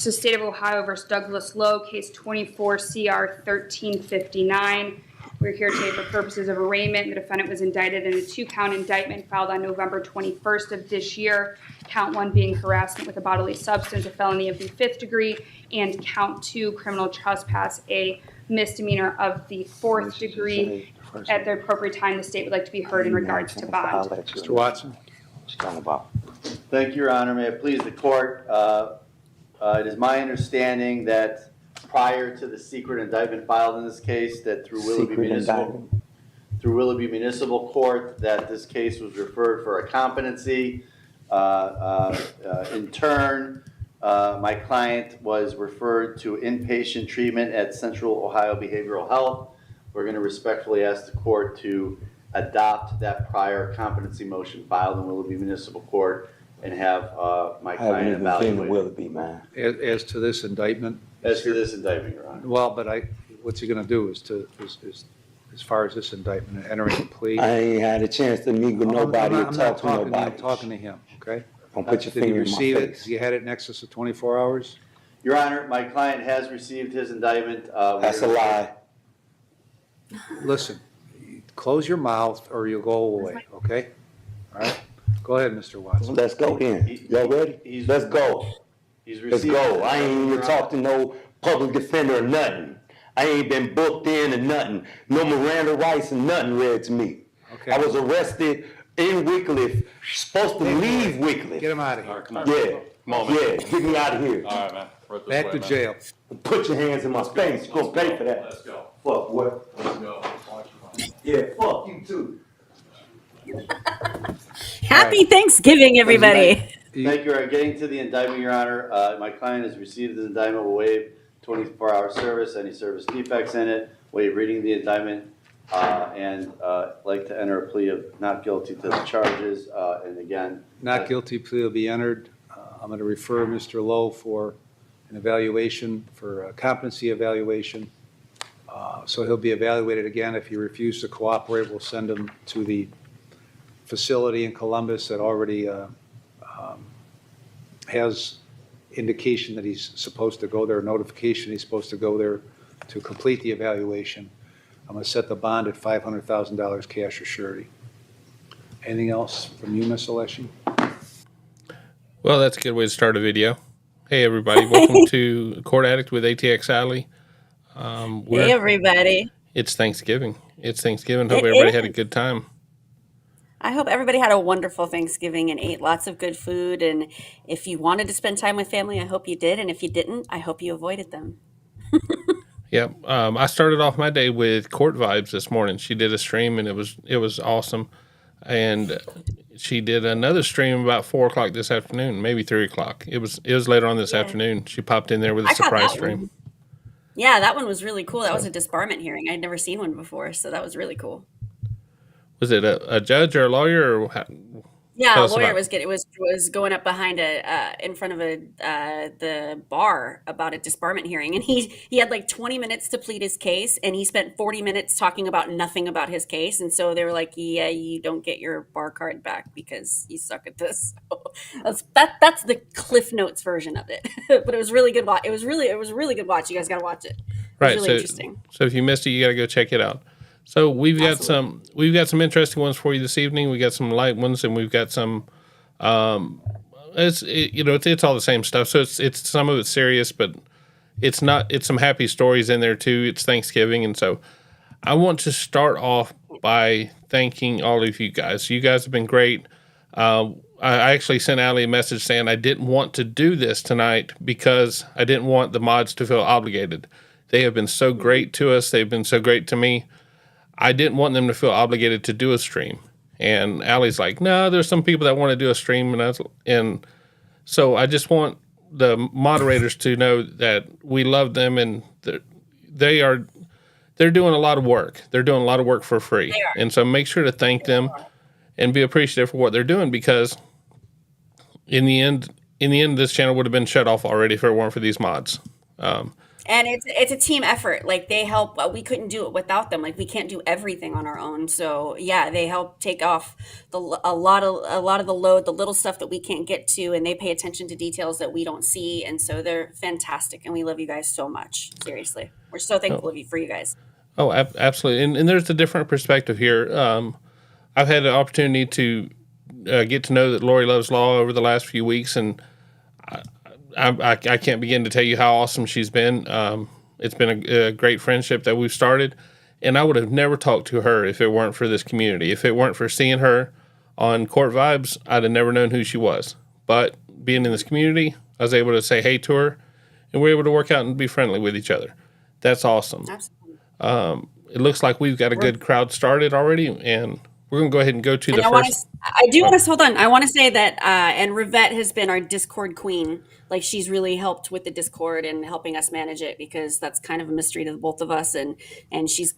So State of Ohio versus Douglas Lowe, case 24 CR 1359. We're here today for purposes of arraignment. The defendant was indicted in a 2-count indictment filed on November 21st of this year. Count 1 being harassment with a bodily substance, a felony of the 5th degree, and count 2, criminal trespass, a misdemeanor of the 4th degree. At the appropriate time, the state would like to be heard in regards to bond. Mr. Watson. Thank you, Your Honor. May it please the court. It is my understanding that prior to the secret indictment filed in this case, that through Willoughby Municipal Court, that this case was referred for a competency. In turn, my client was referred to inpatient treatment at Central Ohio Behavioral Health. We're going to respectfully ask the court to adopt that prior competency motion filed in Willoughby Municipal Court and have my client evaluated. As to this indictment? As to this indictment, Your Honor. Well, but what's he going to do is as far as this indictment, entering a plea? I ain't had a chance to meet with nobody or talk to nobody. I'm talking to him, okay? Don't put your Did he finger in my receive it? face. He had it in excess of 24 hours? Your Honor, my client has received his indictment. That's a lie. Listen, close your mouth or you'll go away, okay? All right? Go ahead, Mr. Watson. Let's go then. Y'all ready? Let's go. Let's go. I ain't even talked to no public defender or nothing. I ain't been booked in or nothing. No Miranda rights and nothing read to me. Okay. I was arrested in Wickliffe, supposed to leave Wickliffe. Get him out of here. Yeah. Yeah, get me out of here. All right, man. Back to jail. Put your hands in my face. You're going to pay for that. Let's go. Fuck what? Let's go. Yeah, fuck you too. Happy Thanksgiving, everybody. Thank you. Getting to the indictment, Your Honor. My client has received his indictment, will waive 24-hour service, any service defects in it, waive reading the indictment, and like to enter a plea of not guilty to the charges. And again, Not guilty plea will be entered. I'm going to refer Mr. Lowe for an evaluation, for a competency evaluation. So he'll be evaluated again. If he refuses to cooperate, we'll send him to the facility in Columbus that already has indication that he's supposed to go there, notification he's supposed to go there to complete the evaluation. I'm going to set the bond at $500,000 cash or surety. Anything else from you, Ms. Alessi? Well, that's a good way to start a video. Hey, everybody. Welcome to Court Addict with ATX Alli. Hey, everybody. It's Thanksgiving. Hope everybody had a good time. I hope everybody had a wonderful Thanksgiving and ate lots of good food. And if you wanted to spend time with family, I hope you did. And if you didn't, I hope you avoided them. Yep. I started off my day with Court Vibes this morning. She did a stream, and it was awesome. And she did another stream about 4 o'clock this afternoon, maybe 3 o'clock. It was later on this afternoon. She popped in there with a surprise stream. Yeah, that one was really cool. That was a disbarment hearing. I'd never seen one before, so that was really cool. Was it a judge or a lawyer? Or yeah, a lawyer was going up behind in front of the bar about a disbarment hearing, and he had like 20 minutes to plead his case, and he spent 40 minutes talking about nothing about his case, and so they were like, "Yeah, you don't get your bar card back because you suck at this." So that's the Cliff Notes version of it, but it was really good. It was really good watch. You guys got to watch it. It was really interesting. So if you missed it, you got to go check it out. So we've got some interesting ones for you this evening. We got some light ones, and we've got some. It's all the same stuff. So it's some of it's serious, but it's not. It's some happy stories in there too. It's Thanksgiving, and so I want to start off by thanking all of you guys. You guys have been great. I actually sent Alli a message saying I didn't want to do this tonight because I didn't want the mods to feel obligated. They have been so great to us. They've been so great to me. I didn't want them to feel obligated to do a stream. And Alli's like, no, there's some people that want to do a stream. And so I just want the moderators to know that we love them, and they're doing a lot of work. They're doing a lot of work for free. And so make sure to thank them and be appreciative for what they're doing, because in the end, this channel would have been shut off already if it weren't for these mods. And it's a team effort. Like they help. We couldn't do it without them. Like we can't do everything on our own. So yeah, they help take off a lot of the load, the little stuff that we can't get to, and they pay attention to details that we don't see. And so they're fantastic, and we love you guys so much. Seriously, we're so thankful for you guys. Oh, absolutely. And there's a different perspective here. I've had the opportunity to get to know that Lori loves law over the last few weeks, and I can't begin to tell you how awesome she's been. It's been a great friendship that we've started, and I would have never talked to her if it weren't for this community. If it weren't for seeing her on Court Vibes, I'd have never known who she was. But being in this community, I was able to say hey to her, and we were able to work out and be friendly with each other. That's awesome. Absolutely. It looks like we've got a good crowd started already, and we're going to go ahead and go to the first. I do want to hold on. I want to say that, and Rivette has been our Discord queen. Like she's really helped with the Discord and helping us manage it because that's kind of a mystery to the both of us, and she's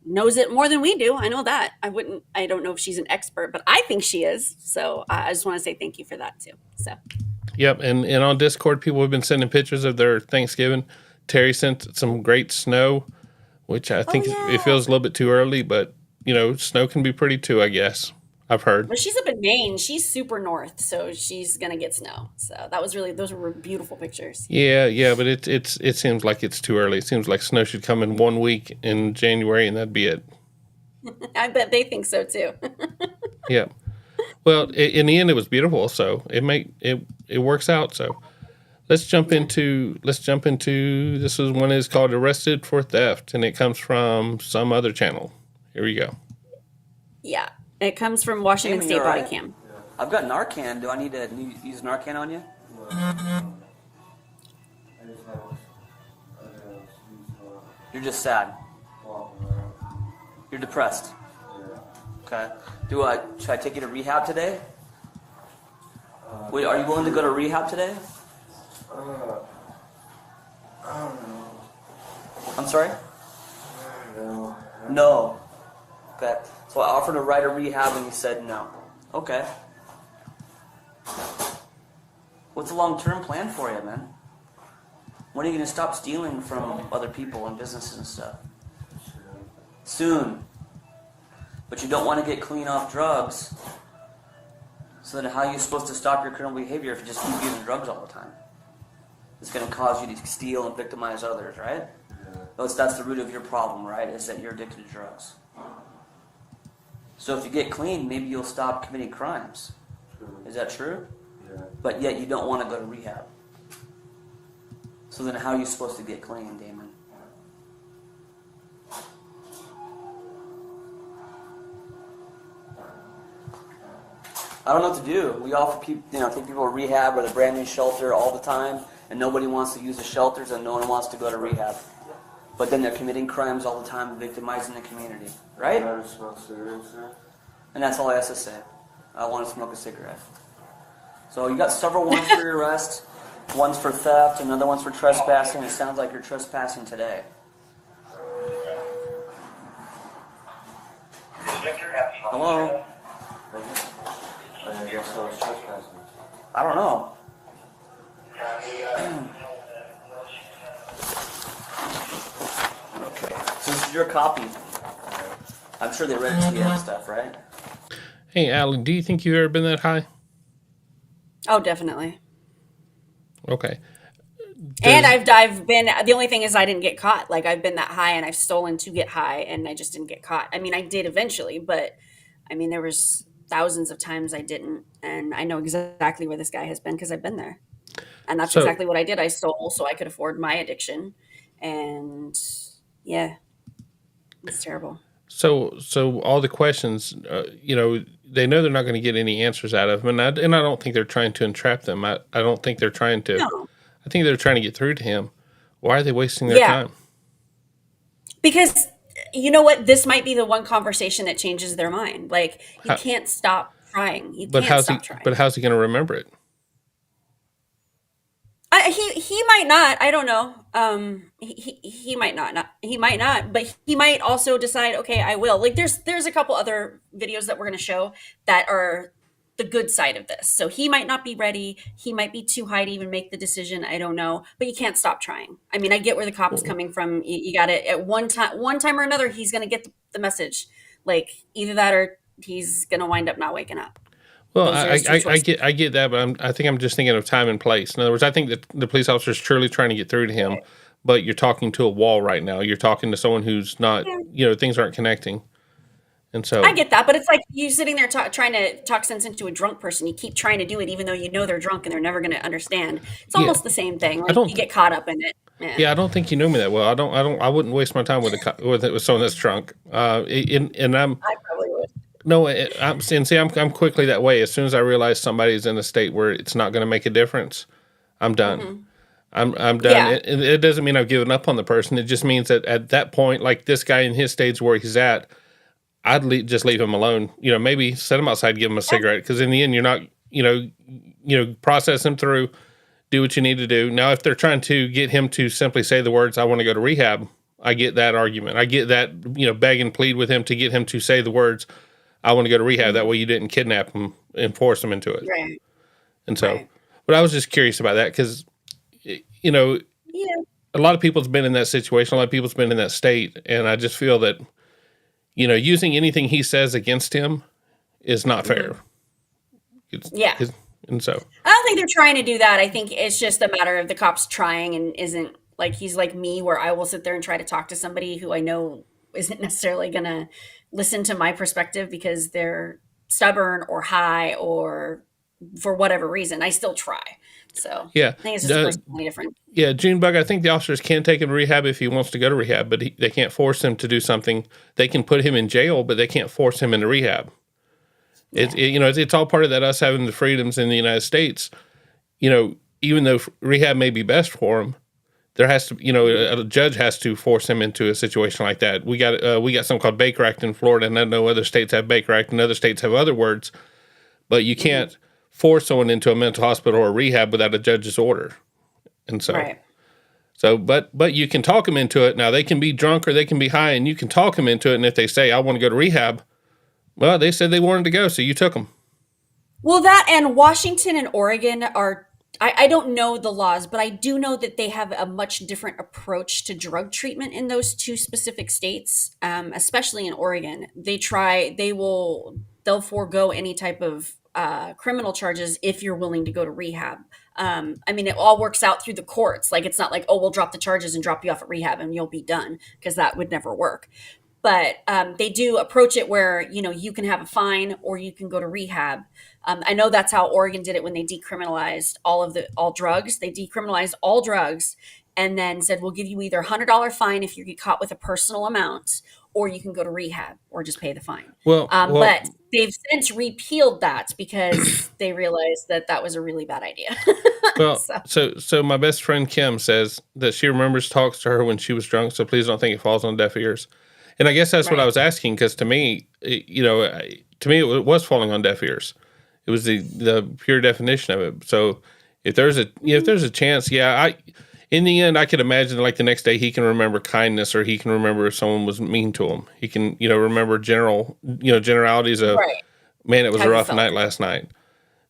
knows it more than we do. I know that. I don't know if she's an expert, but I think she is. So I just want to say thank you for that too. So. Yep, and on Discord, people have been sending pictures of their Thanksgiving. Terry sent some great snow, which I think it feels a little bit too early, but snow can be pretty too, I guess. I've heard. Well, she's up in Maine. She's super north, so she's gonna get snow. So those were beautiful pictures. Yeah, but it seems like it's too early. It seems like snow should come in 1 week in January, and that'd be it. I bet they think so too. Yeah. Well, in the end, it was beautiful, so it works out. So let's jump into this one is called Arrested for Theft, and it comes from some other channel. Here we go. Yeah, it comes from Washington State Bodycam. I've got Narcan. Do I need to use Narcan on you? You're just sad. You're depressed. Okay. Should I take you to rehab today? Wait, are you willing to go to rehab today? I don't know. I'm sorry? No. No. Okay. So I offered to write a rehab and you said no. Okay. What's the long-term plan for you, man? When are you going to stop stealing from other people and businesses and stuff? Soon. But you don't want to get clean off drugs. So then how are you supposed to stop your criminal behavior if you just keep using drugs all the time? It's going to cause you to steal and victimize others, right? That's the root of your problem, right? Is that you're addicted to drugs. So if you get clean, maybe you'll stop committing crimes. Is that true? Yeah. But yet you don't want to go to rehab. So then how are you supposed to get clean, Damon? I don't know what to do. We offer people, take people to rehab or the brand new shelter all the time, and nobody wants to use the shelters and no one wants to go to rehab. But then they're committing crimes all the time, victimizing the community, right? I smoke cigarettes, sir. And that's all I have to say. I want to smoke a cigarette. So you got several warrants for your arrest. One's for theft, another one's for trespassing. It sounds like you're trespassing today. Hello? I guess I was trespassing. I don't know. Okay. So this is your copy. I'm sure they read it to you and stuff, right? Hey, Alli, do you think you've ever been that high? Oh, definitely. Okay. And I've been, the only thing is I didn't get caught. Like I've been that high and I've stolen to get high and I just didn't get caught. I mean, I did eventually, but I mean, there was thousands of times I didn't. And I know exactly where this guy has been because I've been there. And that's exactly what I did. I stole so I could afford my addiction. And yeah, it's terrible. So all the questions, they know they're not going to get any answers out of them. And I don't think they're trying to entrap them. I don't think they're trying to. No. I think they're trying to get through to him. Why are they wasting their time? Because you know what? This might be the one conversation that changes their mind. Like you can't stop trying. But how's he going to remember it? He might not. I don't know. He might not. He might not. But he might also decide. Okay, I will. Like there's a couple other videos that we're going to show that are the good side of this. So he might not be ready. He might be too high to even make the decision. I don't know, but you can't stop trying. I mean, I get where the cop is coming from. You got to, at one time or another, he's going to get the message. Like either that or he's going to wind up not waking up. Well, I get that, but I think I'm just thinking of time and place. In other words, I think that the police officer is truly trying to get through to him, but you're talking to a wall right now. You're talking to someone who's not, things aren't connecting. And so I get that, but it's like you sitting there trying to talk sense into a drunk person. You keep trying to do it, even though you know they're drunk and they're never going to understand. It's almost the same thing. Like you get caught up in it. Yeah, I don't think you know me that well. I wouldn't waste my time with someone that's drunk. I probably would. No, I'm quickly that way. As soon as I realize somebody's in a state where it's not going to make a difference, I'm done. Mm-hmm. I'm done. Yeah. It doesn't mean I've given up on the person. It just means that at that point, like this guy in his stage where he's at, I'd just leave him alone. Maybe set him outside, give him a cigarette, because in the end, you're not, process him through, do what you need to do. Now, if they're trying to get him to simply say the words, "I want to go to rehab," I get that argument. I get that, beg and plead with him to get him to say the words, "I want to go to rehab." That way you didn't kidnap him and force him into it. Right. And so, but I was just curious about that because, a lot of people's been in that situation. A lot of people's been in that state. And I just feel that, using anything he says against him is not fair. And so. I don't think they're trying to do that. I think it's just a matter of the cops trying and isn't like, he's like me where I will sit there and try to talk to somebody who I know isn't necessarily going to listen to my perspective because they're stubborn or high or for whatever reason. I still try. So I think it's just personally different. Yeah, Junebug, I think the officers can take him to rehab if he wants to go to rehab, but they can't force him to do something. They can put him in jail, but they can't force him into rehab. Yeah. It's all part of that, us having the freedoms in the United States. Even though rehab may be best for him, there has to, a judge has to force him into a situation like that. We got something called Baker Act in Florida, and I know other states have Baker Act, and other states have other words, but you can't force someone into a mental hospital or rehab without a judge's order. And so, but you can talk them into it. Now they can be drunk or they can be high, and you can talk them into it. And if they say, "I want to go to rehab," well, they said they wanted to go, so you took them. Well, that and Washington and Oregon are. I don't know the laws, but I do know that they have a much different approach to drug treatment in those two specific states, especially in Oregon. They'll forego any type of criminal charges if you're willing to go to rehab. It all works out through the courts. Like, it's not like, we'll drop the charges and drop you off at rehab and you'll be done, because that would never work. But they do approach it where, you can have a fine or you can go to rehab. I know that's how Oregon did it when they decriminalized all drugs. They decriminalized all drugs and then said, we'll give you either a $100 fine if you get caught with a personal amount, or you can go to rehab or just pay the fine. But they've since repealed that because they realized that was a really bad idea. So my best friend Kim says that she remembers talks to her when she was drunk, so please don't think it falls on deaf ears. And I guess that's what I was asking, because to me, it was falling on deaf ears. It was the pure definition of it. So if there's a chance, in the end, I could imagine like the next day he can remember kindness, or he can remember if someone was mean to him. He can, remember generalities of, man, it was a rough night last night.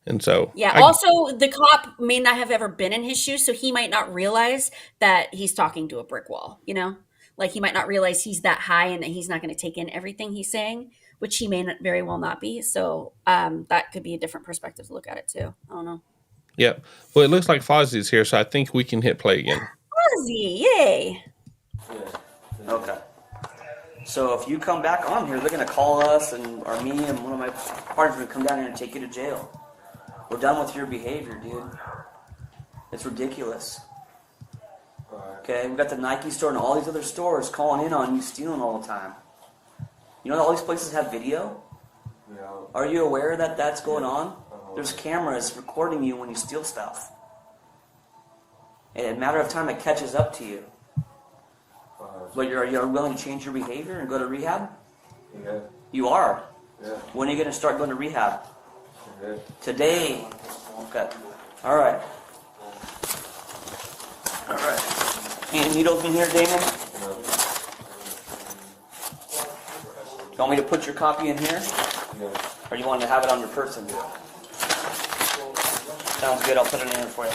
And so, also the cop may not have ever been in his shoes, so he might not realize that he's talking to a brick wall, Like, he might not realize he's that high and that he's not going to take in everything he's saying, which he may very well not be. So that could be a different perspective to look at it too. I don't know. Yeah. Well, it looks like Fozzie's here, so I think we can hit play again. Fozzie, yay. Okay. So if you come back on here, they're going to call us, or me and one of my partners are going to come down here and take you to jail. We're done with your behavior, dude. It's ridiculous. Okay, we got the Nike store and all these other stores calling in on you stealing all the time. You know that all these places have video? Yeah. Are you aware that that's going on? There's cameras recording you when you steal stuff. And in a matter of time, it catches up to you. But you're willing to change your behavior and go to rehab? Yeah. You are? Yeah. When are you going to start going to rehab? Yeah. Today. Okay. All right. Any needles in here, Damon? No. You want me to put your copy in here? Yeah. Or you want to have it on your person? Sounds good. I'll put it in there for you.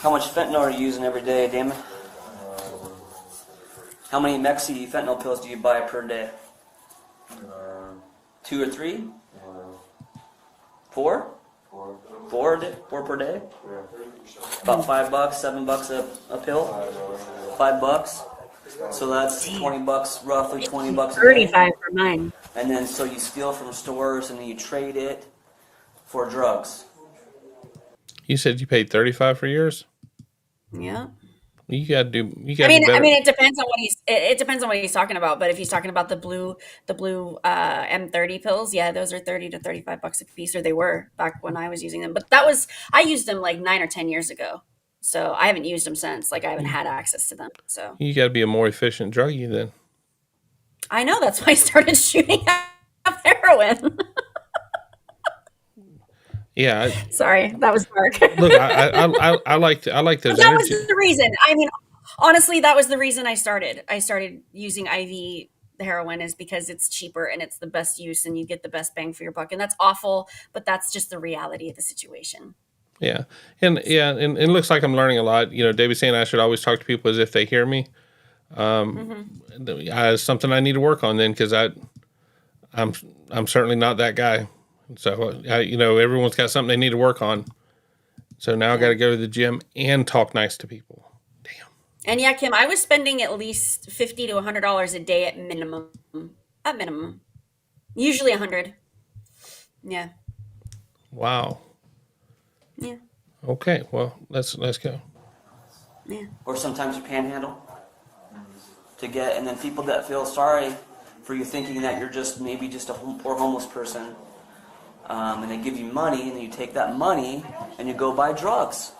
How much fentanyl are you using every day, Damon? How many Mexi fentanyl pills do you buy per day? 2 or 3? 4? 4 per day? About $5, $7 a pill? $5? So that's $20, roughly $20 a day. 35 for mine. And then so you steal from stores and then you trade it for drugs. You said you paid 35 for yours? Yeah. You gotta do. You I gotta. mean, do better. it depends on what it depends on what he's talking about. But if he's talking about the blue M30 pills, yeah, those are $30 to $35 a piece, or they were back when I was using them. But I used them like 9 or 10 years ago, so I haven't used them since. Like I haven't had access to them. So You gotta be a more efficient druggie then. I know that's why I started shooting up heroin. Yeah. Sorry, that was dark. Look, I like those. That was energy. the reason. I mean, honestly, that was the reason I started. I started using IV heroin is because it's cheaper and it's the best use and you get the best bang for your buck. And that's awful, but that's just the reality of the situation. Yeah, and it looks like I'm learning a lot. You know, David's saying I should always talk to people as if they hear me. It's something I need to work on then because I'm certainly not that guy. So everyone's got something they need to work on. So now I got to go to the gym and talk nice to people. Damn. And yeah, Kim, I was spending at least $50 to $100 a day at minimum. At minimum, usually $100. Yeah. Wow. Yeah. Okay. Well, let's go. Yeah. Or sometimes you panhandle to get, and then people that feel sorry for you thinking that you're maybe just a poor homeless person, and they give you money, and then you take that money and you go buy drugs,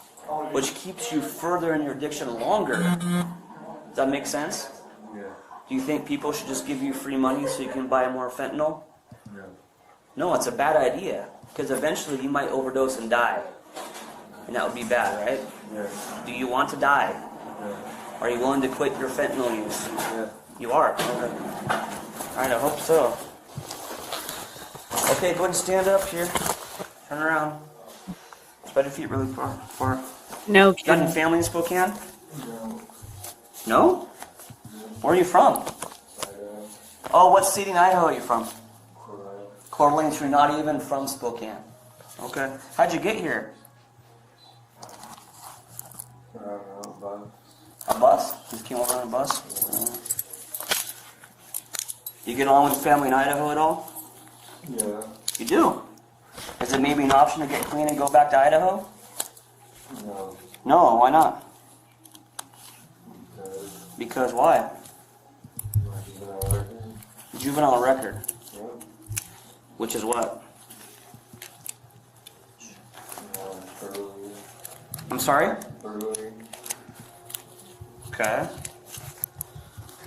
which keeps you further in your addiction longer. Does that make sense? Yeah. Do you think people should just give you free money so you can buy more fentanyl? No, it's a bad idea, because eventually you might overdose and die. And that would be bad, right? Yeah. Do you want to die? Yeah. Are you willing to quit your fentanyl use? Yeah. You are? Okay. All right, I hope so. Okay, go ahead and stand up here. Turn around. Spread your feet really far. No, Got Kim. any family in Spokane? No. No? Where are you from? Oh, what city in Idaho are you from? Coeur d'Alene, so you're not even from Spokane. Okay. How'd you get here? A bus? Just came over on a bus? You get along with the family in Idaho at all? Yeah. You do? Is it maybe an option to get clean and go back to Idaho? No. No, why not? Because Because why? Juvenile record. Yeah. Which is what? Burglary. I'm sorry? Burglary. Okay.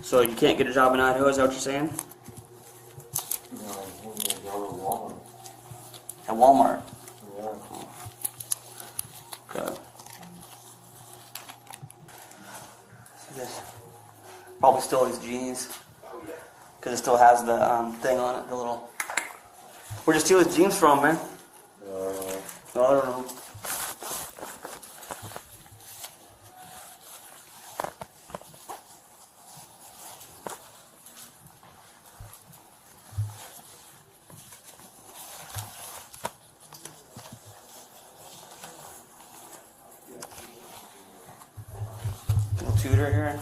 So you can't get a job in Idaho, is that what you're saying? No, I'm going to go to Walmart. At Walmart. Yeah. Okay. See this? Probably still his jeans. Because it still has the thing on it, the little... Where'd you steal his jeans from, man? I don't know. Little tutor here.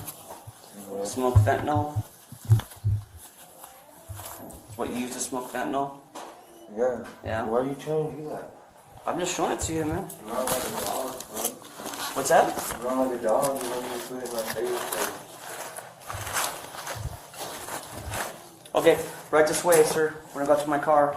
Smoke fentanyl. What you use to smoke fentanyl? Yeah. Yeah. Why are you telling me that? I'm just showing it to you, man. You run like a dog, bro. What's that? You run like a dog, you want me to put it in my face. Okay, right this way, sir. We're gonna go to my car.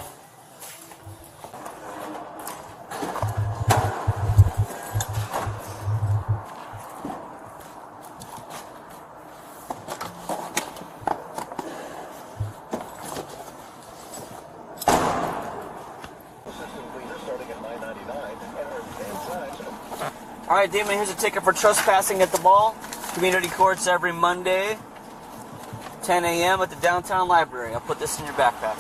All right, Damon, here's a ticket for trespassing at the ball. Community courts every Monday. 10 a.m. at the downtown library. I'll put this in your backpack.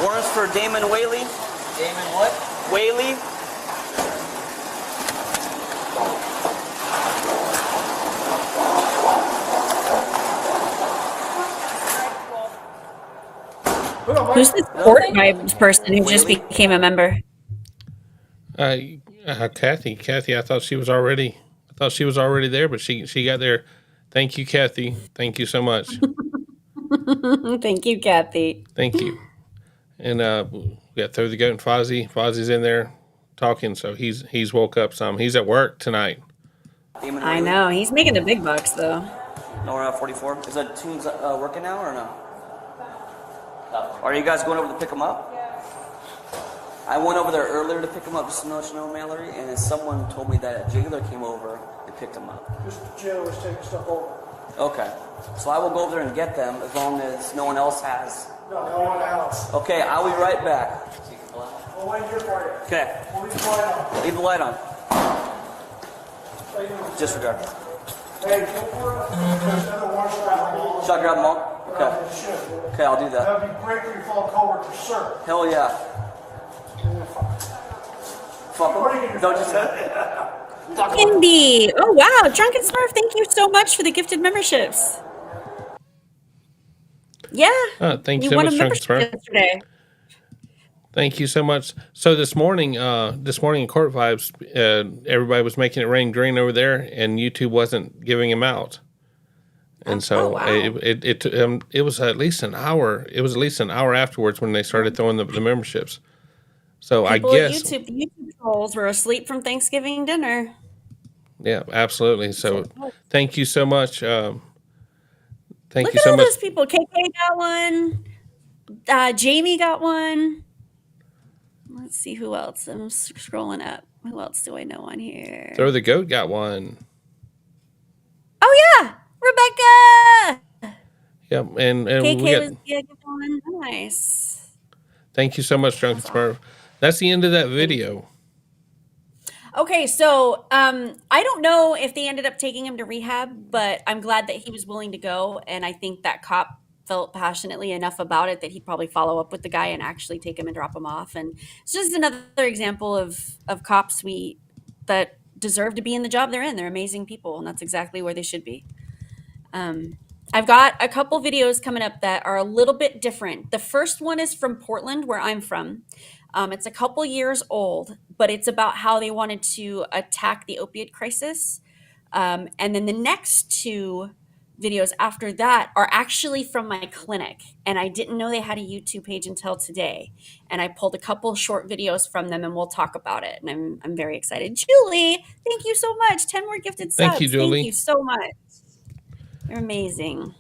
Warrants for Damon Whaley. Damon what? Whaley. Who's the sport vibes person who just became a member? Kathy. Kathy, I thought she was already there, but she got there. Thank you, Kathy. Thank you so much. Thank you, Kathy. Thank you. And we got Throw the Goat and Fozzie. Fozzie's in there talking, so he's woke up some. He's at work tonight. I know. He's making the big bucks, though. Nora 44. Is that Tunes working now or no? Are you guys going over to pick them up? I went over there earlier to pick them up, just to let you know, Mallory, and then someone told me that a jailer came over and picked them up. Just the jailer's taking stuff over. Okay. So I will go over there and get them as long as no one else has. No one else. Okay, I'll be right back. We'll wait here for you. Okay. We'll leave the light on. Leave the light on. How you doing? Disregard. Hey, go for it. There's other ones around. Should I grab them all? Okay. Okay, I'll do that. That'd be great for your fellow coworkers, sir. Hell yeah. Fuck them. Don't you say? Fuck 'em. Indy. Oh, wow. Drunken Smurf, thank you so much for the gifted memberships. Yeah. Thank you You so won much, a Drunken membership Smurf. yesterday. Thank you so much. So this morning in Court Vibes, everybody was making it rain green over there, and YouTube wasn't giving them out. And so wow. it was at least an hour. It was at least an hour afterwards when they started throwing the memberships. So People I at guess the YouTube trolls were asleep from Thanksgiving dinner. yeah, absolutely. So thank you so much. Thank Look you at so all much. those people. KK got one. Jamie got one. Let's see who else. I'm scrolling up. Who else do I know on here? Throw the Goat got one. Oh yeah, Rebecca. Yep, and KK we got. was good one. Nice. Thank you so much, Drunken Smurf. That's the end of that video. Okay, so I don't know if they ended up taking him to rehab, but I'm glad that he was willing to go, and I think that cop felt passionately enough about it that he'd probably follow up with the guy and actually take him and drop him off. And it's just another example of cops that deserve to be in the job they're in. They're amazing people, and that's exactly where they should be. I've got a couple videos coming up that are a little bit different. The first one is from Portland, where I'm from. It's a couple years old, but it's about how they wanted to attack the opioid crisis. And then the next two videos after that are actually from my clinic. And I didn't know they had a YouTube page until today. And I pulled a couple short videos from them, and we'll talk about it. And I'm very excited. Julie, thank you so much. 10 more gifted subs. Thank you, Julie. Thank you so much. You're amazing.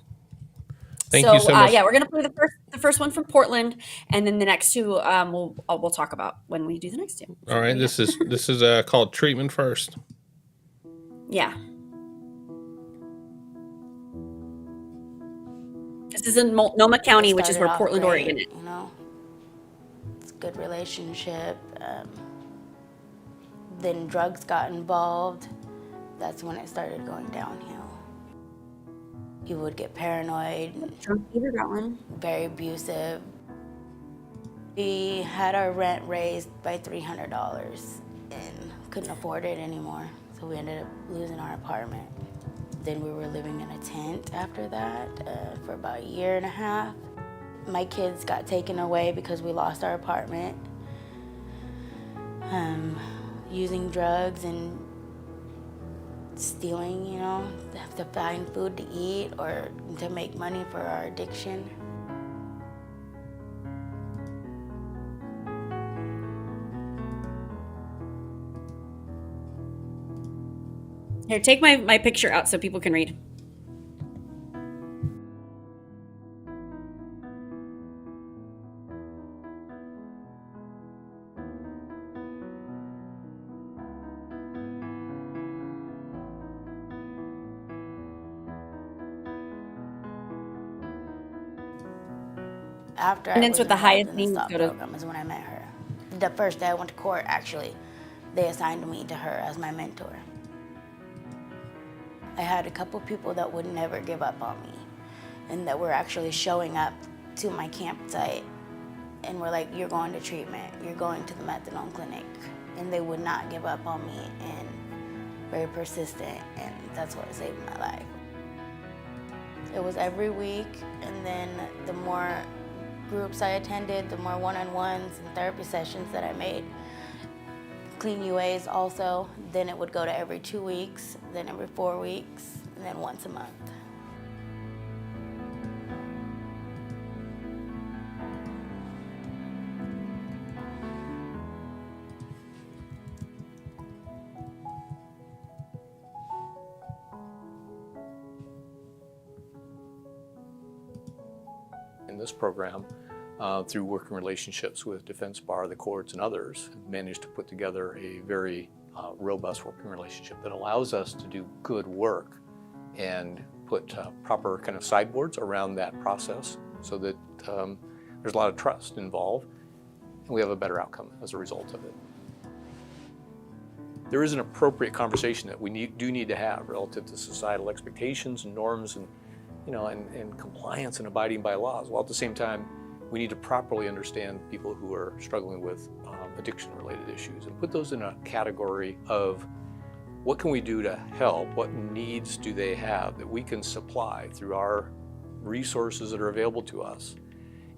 Thank you so much. Yeah, we're gonna play the first one from Portland, and then the next two we'll talk about when we do the next two. All right, this is called Treatment First. Yeah. This is in Multnomah County, which is where Started off Portland, great, Oregon is. You know, it's a good relationship. Then drugs got involved. That's when it started going downhill. He would get paranoid, Drunk Peter got one. very abusive. We had our rent raised by $300 and couldn't afford it anymore. So we ended up losing our apartment. Then we were living in a tent after that for about a year and a half. My kids got taken away because we lost our apartment. Using drugs and stealing, you know, to find food to eat or to make money for our addiction. Here, take my picture out so people can read. After I Attendance was with the involved highest in the needs stop go to- program is when I met her. The first day I went to court, actually, they assigned me to her as my mentor. I had a couple people that would never give up on me and that were actually showing up to my campsite and were like, you're going to treatment, you're going to the methadone clinic. And they would not give up on me and very persistent, and that's what saved my life. It was every week, and then the more groups I attended, the more one-on-ones and therapy sessions that I made. Clean UAs also, then it would go to every 2 weeks, then every 4 weeks, and then once a month. In this program, through working relationships with Defense Bar, the courts, and others, have managed to put together a very robust working relationship that allows us to do good work and put proper kind of sideboards around that process so that there's a lot of trust involved and we have a better outcome as a result of it. There is an appropriate conversation that we do need to have relative to societal expectations and norms and and compliance and abiding by laws, while at the same time, we need to properly understand people who are struggling with addiction-related issues and put those in a category of what can we do to help, what needs do they have that we can supply through our resources that are available to us,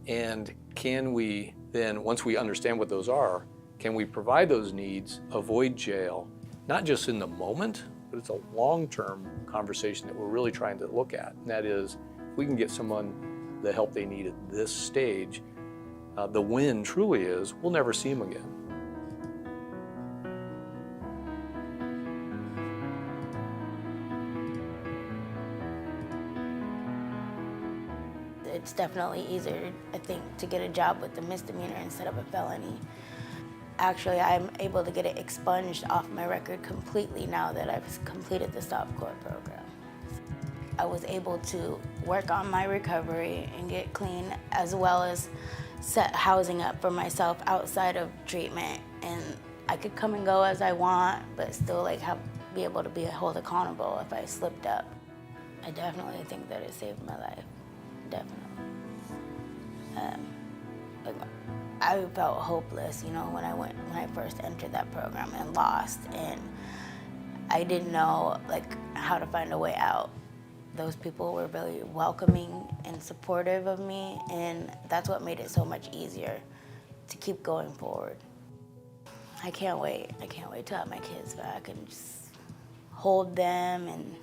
and can we then, once we understand what those are, can we provide those needs, avoid jail, not just in the moment, but it's a long-term conversation that we're really trying to look at. And that is, if we can get someone the help they need at this stage, the win truly is we'll never see them again. It's definitely easier, I think, to get a job with a misdemeanor instead of a felony. Actually, I'm able to get it expunged off my record completely now that I've completed the Stop Court program. I was able to work on my recovery and get clean, as well as set housing up for myself outside of treatment. And I could come and go as I want, but still be able to be held accountable if I slipped up. I definitely think that it saved my life, definitely. I felt hopeless, when I first entered that program and lost, and I didn't know how to find a way out. Those people were really welcoming and supportive of me, and that's what made it so much easier to keep going forward. I can't wait. I can't wait to have my kids back and just hold them and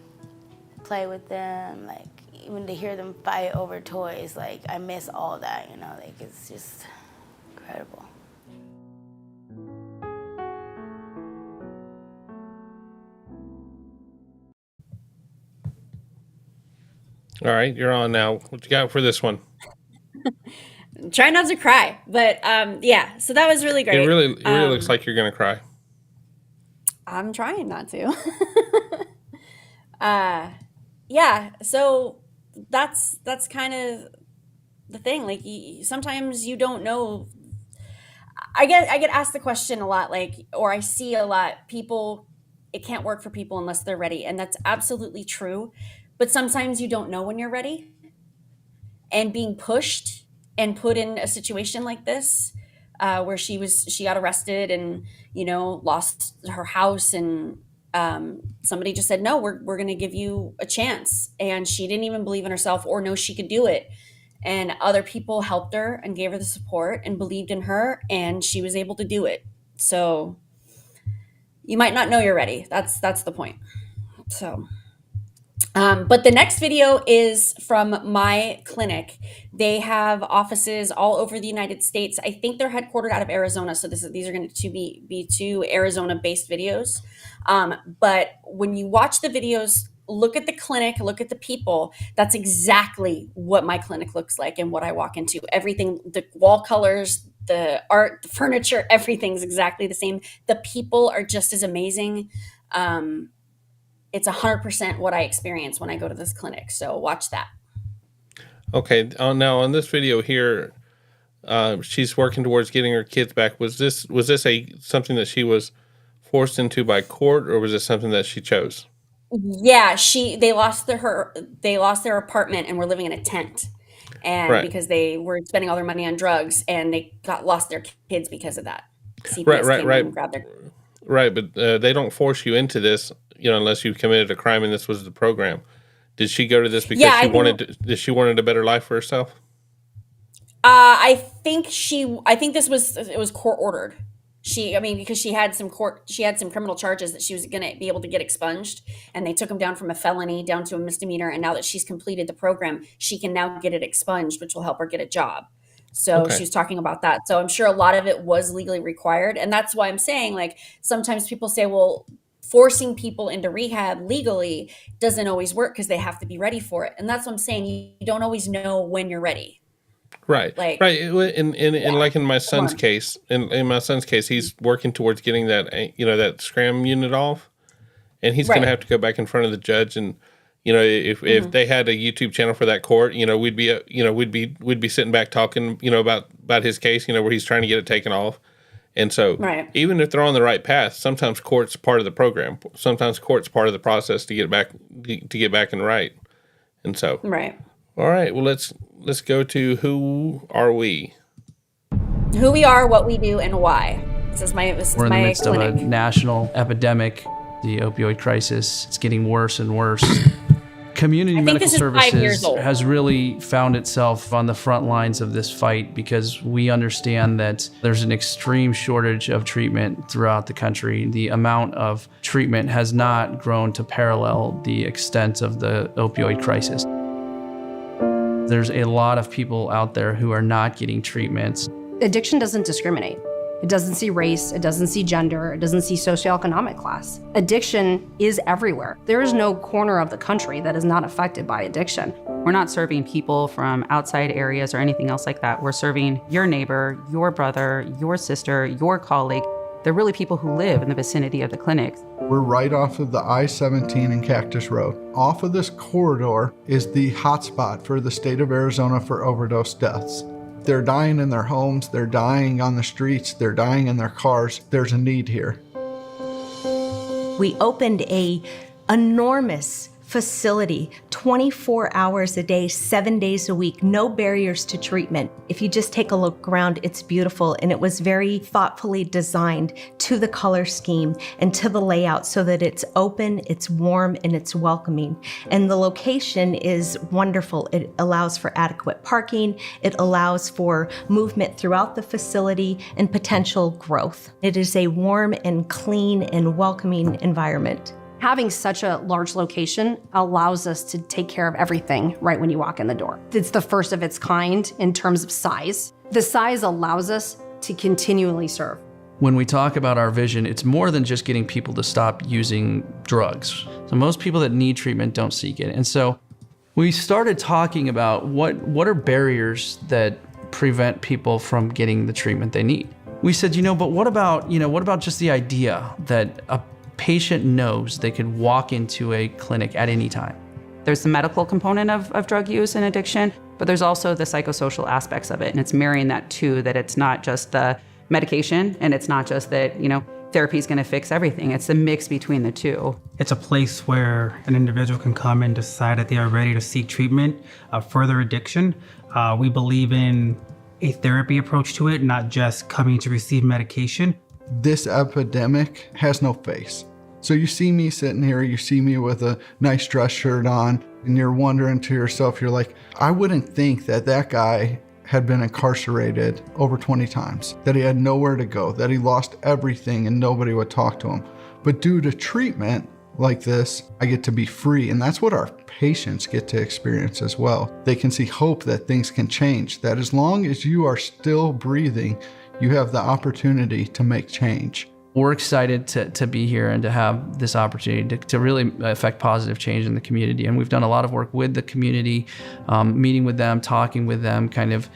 play with them, even to hear them fight over toys. I miss all that, it's just incredible. All right, you're on now. What you got for this one? Try not to cry, but yeah. So that was really great. It really looks like you're gonna cry. I'm trying not to. Yeah. So that's kind of the thing. Sometimes you don't know. I get asked the question a lot, or I see a lot. People, it can't work for people unless they're ready, and that's absolutely true. But sometimes you don't know when you're ready, and being pushed and put in a situation like this, where she got arrested and lost her house, and somebody just said, no, we're going to give you a chance, and she didn't even believe in herself or know she could do it. And other people helped her and gave her the support and believed in her, and she was able to do it. So you might not know you're ready. That's the point. So, but the next video is from my clinic. They have offices all over the United States. I think they're headquartered out of Arizona. So these are going to be two Arizona-based videos. But when you watch the videos, look at the clinic, look at the people. That's exactly what my clinic looks like and what I walk into. Everything, the wall colors, the art, the furniture, everything's exactly the same. The people are just as amazing. It's 100% what I experience when I go to this clinic. So watch that. Okay. Now on this video here, she's working towards getting her kids back. Was this something that she was forced into by court, or was this something that she chose? Yeah, they lost their apartment and were living in a tent, and Right. because they were spending all their money on drugs, and they lost their kids because of that. CPS Right, came in and grabbed their. Right, but they don't force you into this, unless you've committed a crime and this was the program. Did she go to this because she wanted a better life for herself? I think it was court ordered. Because she had some criminal charges that she was going to be able to get expunged, and they took them down from a felony down to a misdemeanor. And now that she's completed the program, she can now get it expunged, which will help her get a job. So She was talking about that. So I'm sure a lot of it was legally required. And that's why I'm saying, like, sometimes people say, well, forcing people into rehab legally doesn't always work because they have to be ready for it. And that's what I'm saying. You don't always know when you're ready. Right. Like, right. And like in my son's case, he's working towards getting that, that scram unit off, and he's going to have to go back in front of the judge. And, if they had a YouTube channel for that court, we'd be sitting back talking, about his case, where he's trying to get it taken off. And so even if they're on the right path, sometimes court's part of the program. Sometimes court's part of the process to get back in right. And so, all right, well, let's go to who are we? Who we are, what we do, and why. We're in the midst clinic. of a national epidemic, the opioid crisis. It's getting worse and worse. Community medical services has really found itself on the front lines of this fight because we understand that there's an extreme shortage of treatment throughout the country. The amount of treatment has not grown to parallel the extent of the opioid crisis. There's a lot of people out there who are not getting treatments. Addiction doesn't discriminate. It doesn't see race, it doesn't see gender, it doesn't see socioeconomic class. Addiction is everywhere. There is no corner of the country that is not affected by addiction. We're not serving people from outside areas or anything else like that. We're serving your neighbor, your brother, your sister, your colleague. They're really people who live in the vicinity of the clinics. We're right off of the I-17 and Cactus Road. Off of this corridor is the hotspot for the state of Arizona for overdose deaths. They're dying in their homes, they're dying on the streets, they're dying in their cars. There's a need here. We opened an enormous facility, 24 hours a day, 7 days a week, no barriers to treatment. If you just take a look around, it's beautiful, and it was very thoughtfully designed to the color scheme and to the layout so that it's open, it's warm, and it's welcoming. And the location is wonderful. It allows for adequate parking, it allows for movement throughout the facility and potential growth. It is a warm and clean and welcoming environment. Having such a large location allows us to take care of everything right when you walk in the door. It's the first of its kind in terms of size. The size allows us to continually serve. When we talk about our vision, it's more than just getting people to stop using drugs. So most people that need treatment don't seek it. And so we started talking about what are barriers that prevent people from getting the treatment they need. We said, but what about just the idea that a patient knows they could walk into a clinic at any time? There's the medical component of drug use and addiction, but there's also the psychosocial aspects of it. And it's marrying that too, that it's not just the medication and it's not just that, therapy is going to fix everything. It's a mix between the two. It's a place where an individual can come and decide that they are ready to seek treatment of further addiction. We believe in a therapy approach to it, not just coming to receive medication. This epidemic has no face. So you see me sitting here, you see me with a nice dress shirt on, and you're wondering to yourself, you're like, I wouldn't think that guy had been incarcerated over 20 times, that he had nowhere to go, that he lost everything and nobody would talk to him. But due to treatment like this, I get to be free. And that's what our patients get to experience as well. They can see hope that things can change, that as long as you are still breathing, you have the opportunity to make change. We're excited to be here and to have this opportunity to really affect positive change in the community. And we've done a lot of work with the community, meeting with them, talking with them, kind of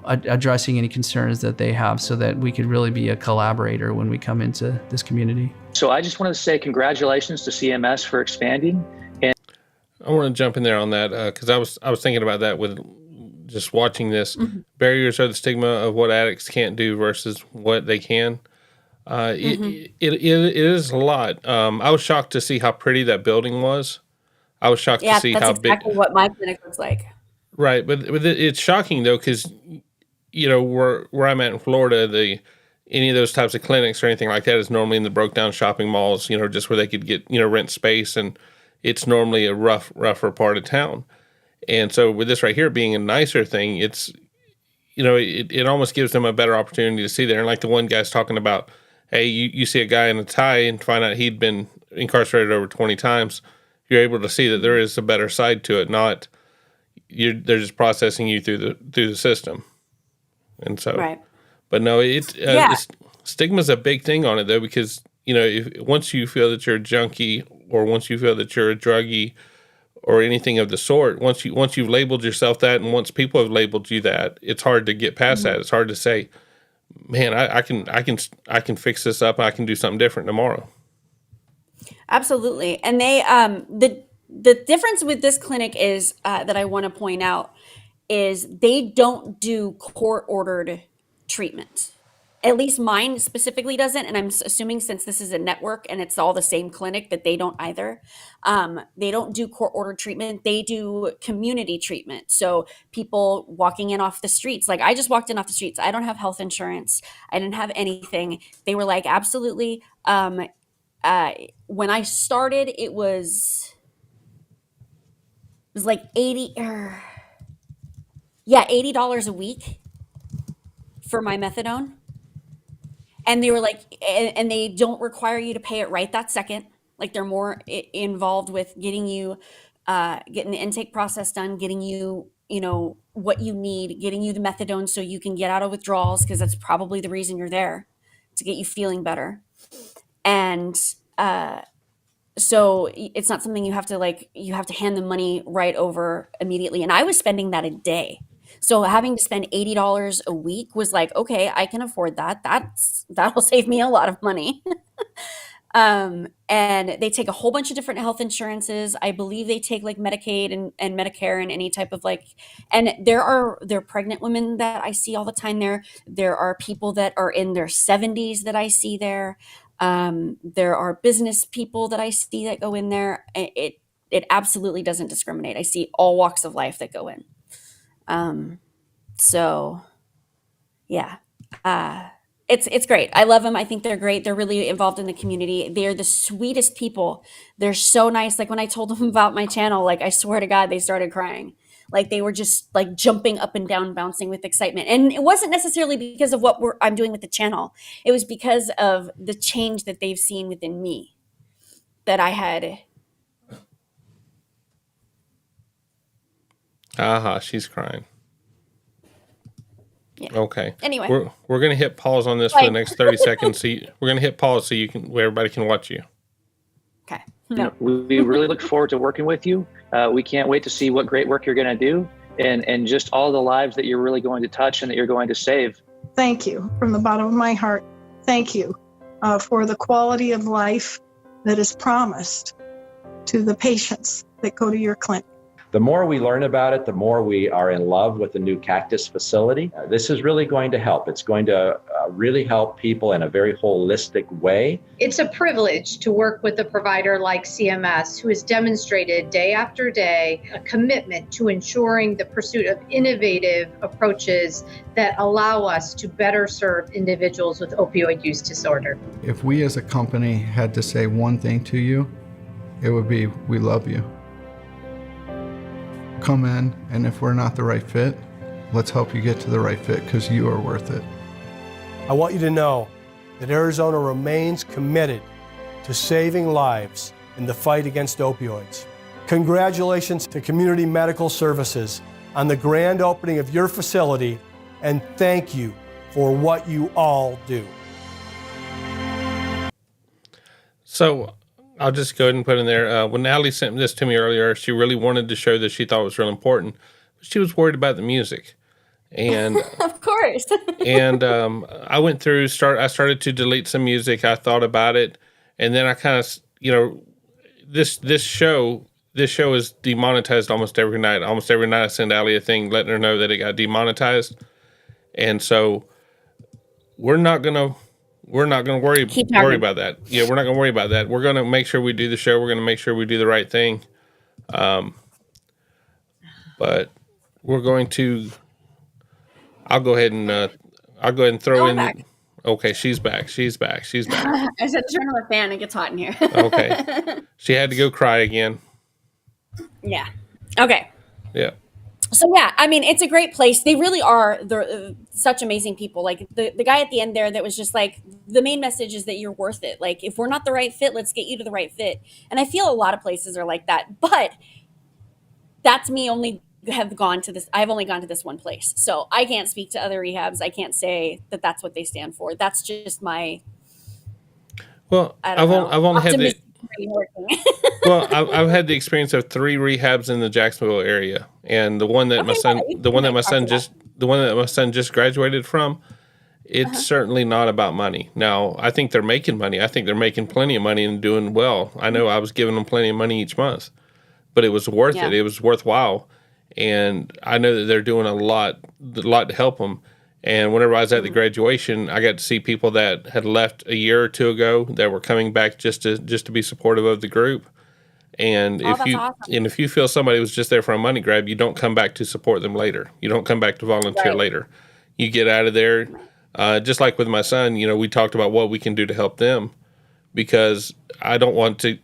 addressing any concerns that they have so that we could really be a collaborator when we come into this community. So I just wanted to say congratulations to CMS for expanding. And I want to jump in there on that because I was thinking about that with just watching this. Barriers are the stigma of what addicts can't do versus what they can. It is a lot. I was shocked to see how pretty that building was. I was shocked to see that's how big. exactly what my clinic looks like. Right, but it's shocking though, because where I'm at in Florida, any of those types of clinics or anything like that is normally in the broke down shopping malls, just where they could get rent space, and it's normally a rougher part of town. And so with this right here being a nicer thing, it's it almost gives them a better opportunity to see there. And like the one guy's talking about, hey, you see a guy in a tie and find out he'd been incarcerated over 20 times, you're able to see that there is a better side to it, not they're just processing you through the system. And so, right. But no, stigma's a big thing on it though, because once you feel that you're a junkie, or once you feel that you're a druggie, or anything of the sort, once you've labeled yourself that, and once people have labeled you that, it's hard to get past that. It's hard to say, man, I can fix this up. I can do something different tomorrow. Absolutely. And they the difference with this clinic is that I want to point out is they don't do court ordered treatment. At least mine specifically doesn't, and I'm assuming since this is a network and it's all the same clinic that they don't either. They don't do court-ordered treatment. They do community treatment. So people walking in off the streets, like I just walked in off the streets. I don't have health insurance. I didn't have anything. They were like, absolutely. When I started, it was like $80 a week for my methadone. And they were like, and they don't require you to pay it right that second. Like they're more involved with getting you, getting the intake process done, getting you, what you need, getting you the methadone so you can get out of withdrawals, because that's probably the reason you're there, to get you feeling better. And so it's not something you have to hand the money right over immediately. And I was spending that a day. So having to spend $80 a week was like, okay, I can afford that. That'll save me a lot of money. And they take a whole bunch of different health insurances. I believe they take like Medicaid and Medicare and any type of and there are pregnant women that I see all the time there. There are people that are in their 70s that I see there. There are business people that I see that go in there. It absolutely doesn't discriminate. I see all walks of life that go in. So yeah, it's great. I love them. I think they're great. They're really involved in the community. They're the sweetest people. They're so nice. Like when I told them about my channel, like I swear to God, they started crying. Like they were just like jumping up and down, bouncing with excitement. And it wasn't necessarily because of what I'm doing with the channel. It was because of the change that they've seen within me that I had. She's crying. Yeah. Okay. Anyway, we're gonna hit pause on this for the next 30 seconds. We're gonna hit pause so everybody can watch you. Okay. We really look forward to working with you. We can't wait to see what great work you're going to do, and just all the lives that you're really going to touch and that you're going to save. Thank you from the bottom of my heart. Thank you for the quality of life that is promised to the patients that go to your clinic. The more we learn about it, the more we are in love with the new Cactus facility. This is really going to help. It's going to really help people in a very holistic way. It's a privilege to work with a provider like CMS, who has demonstrated day after day a commitment to ensuring the pursuit of innovative approaches that allow us to better serve individuals with opioid use disorder. If we as a company had to say one thing to you, it would be, we love you. Come in, and if we're not the right fit, let's help you get to the right fit, because you are worth it. I want you to know that Arizona remains committed to saving lives in the fight against opioids. Congratulations to Community Medical Services on the grand opening of your facility, and thank you for what you all do. So I'll just go ahead and put in there, when Alli sent this to me earlier, she really wanted to show that she thought it was real important, but she was worried about the music. And of course. And I went through, I started to delete some music. I thought about it, and then I kind of, this show this show is demonetized almost every night. Almost every night I send Alli a thing letting her know that it got demonetized. And so we're not gonna worry about that. Yeah, we're not gonna worry about that. We're gonna make sure we do the show. We're gonna make sure we do the right thing. But we're going to. I'll go ahead and throw in. Back. Okay, she's back. She's back. She's back. I said turn on the fan. It gets hot in here. Okay. She had to go cry again. Yeah. Okay. Yeah. So yeah, I mean, it's a great place. They really are such amazing people. Like the guy at the end there that was just like, the main message is that you're worth it. Like if we're not the right fit, let's get you to the right fit. And I feel a lot of places are like that, but that's me only have gone to this. I've only gone to this one place. So I can't speak to other rehabs. I can't say that that's what they stand for. That's just my, well, I've only had the, well, I've had the experience of 3 rehabs in the Jacksonville area, and the one that my son just graduated from, it's certainly not about money. Now, I think they're making money. I think they're making plenty of money and doing well. I know I was giving them plenty of money each month, but it was worth it. It was worthwhile, and I know that they're doing a lot to help them. And whenever I was at the graduation, I got to see people that had left a year or 2 ago that were coming back just to be supportive of the group. And if you feel somebody was just there for a money grab, you don't come back to support them later. You don't come back to volunteer later. You get out of there. Just like with my son, we talked about what we can do to help them, because I don't want to,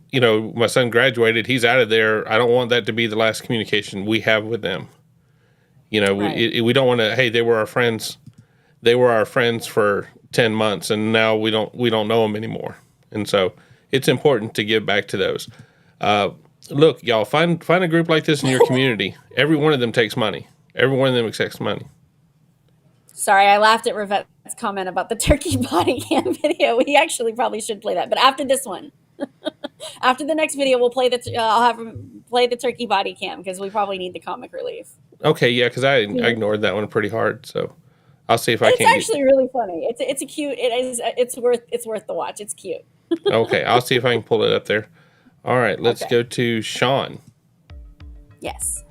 my son graduated, he's out of there. I don't want that to be the last communication we have with them. We don't want to, hey, they were our friends. They were our friends for 10 months and now we don't know them anymore. And so it's important to give back to those. Look, y'all, find a group like this in your community. Every one of them takes money. Every one of them accepts money. Sorry, I laughed at Rivette's comment about the turkey body cam video. We actually probably should play that, but after this one, after the next video, we'll play I'll have him play the turkey body cam because we probably need the comic relief. Okay, yeah, because I ignored that one pretty hard, so I'll see if I can. It's actually really funny. It's a cute. It's worth the watch. It's cute. Okay, I'll see if I can pull it up there. All right, let's go to Sean. Yes.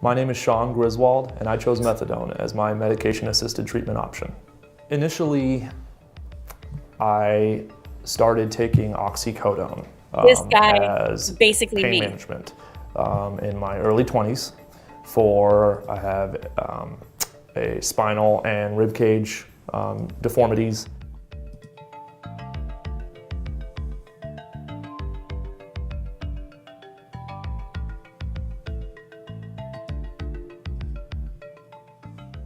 My name is Sean Griswold, and I chose methadone as my medication-assisted treatment option. Initially, I started taking oxycodone This guy as basically pain me. management in my early 20s. I have a spinal and rib cage deformities.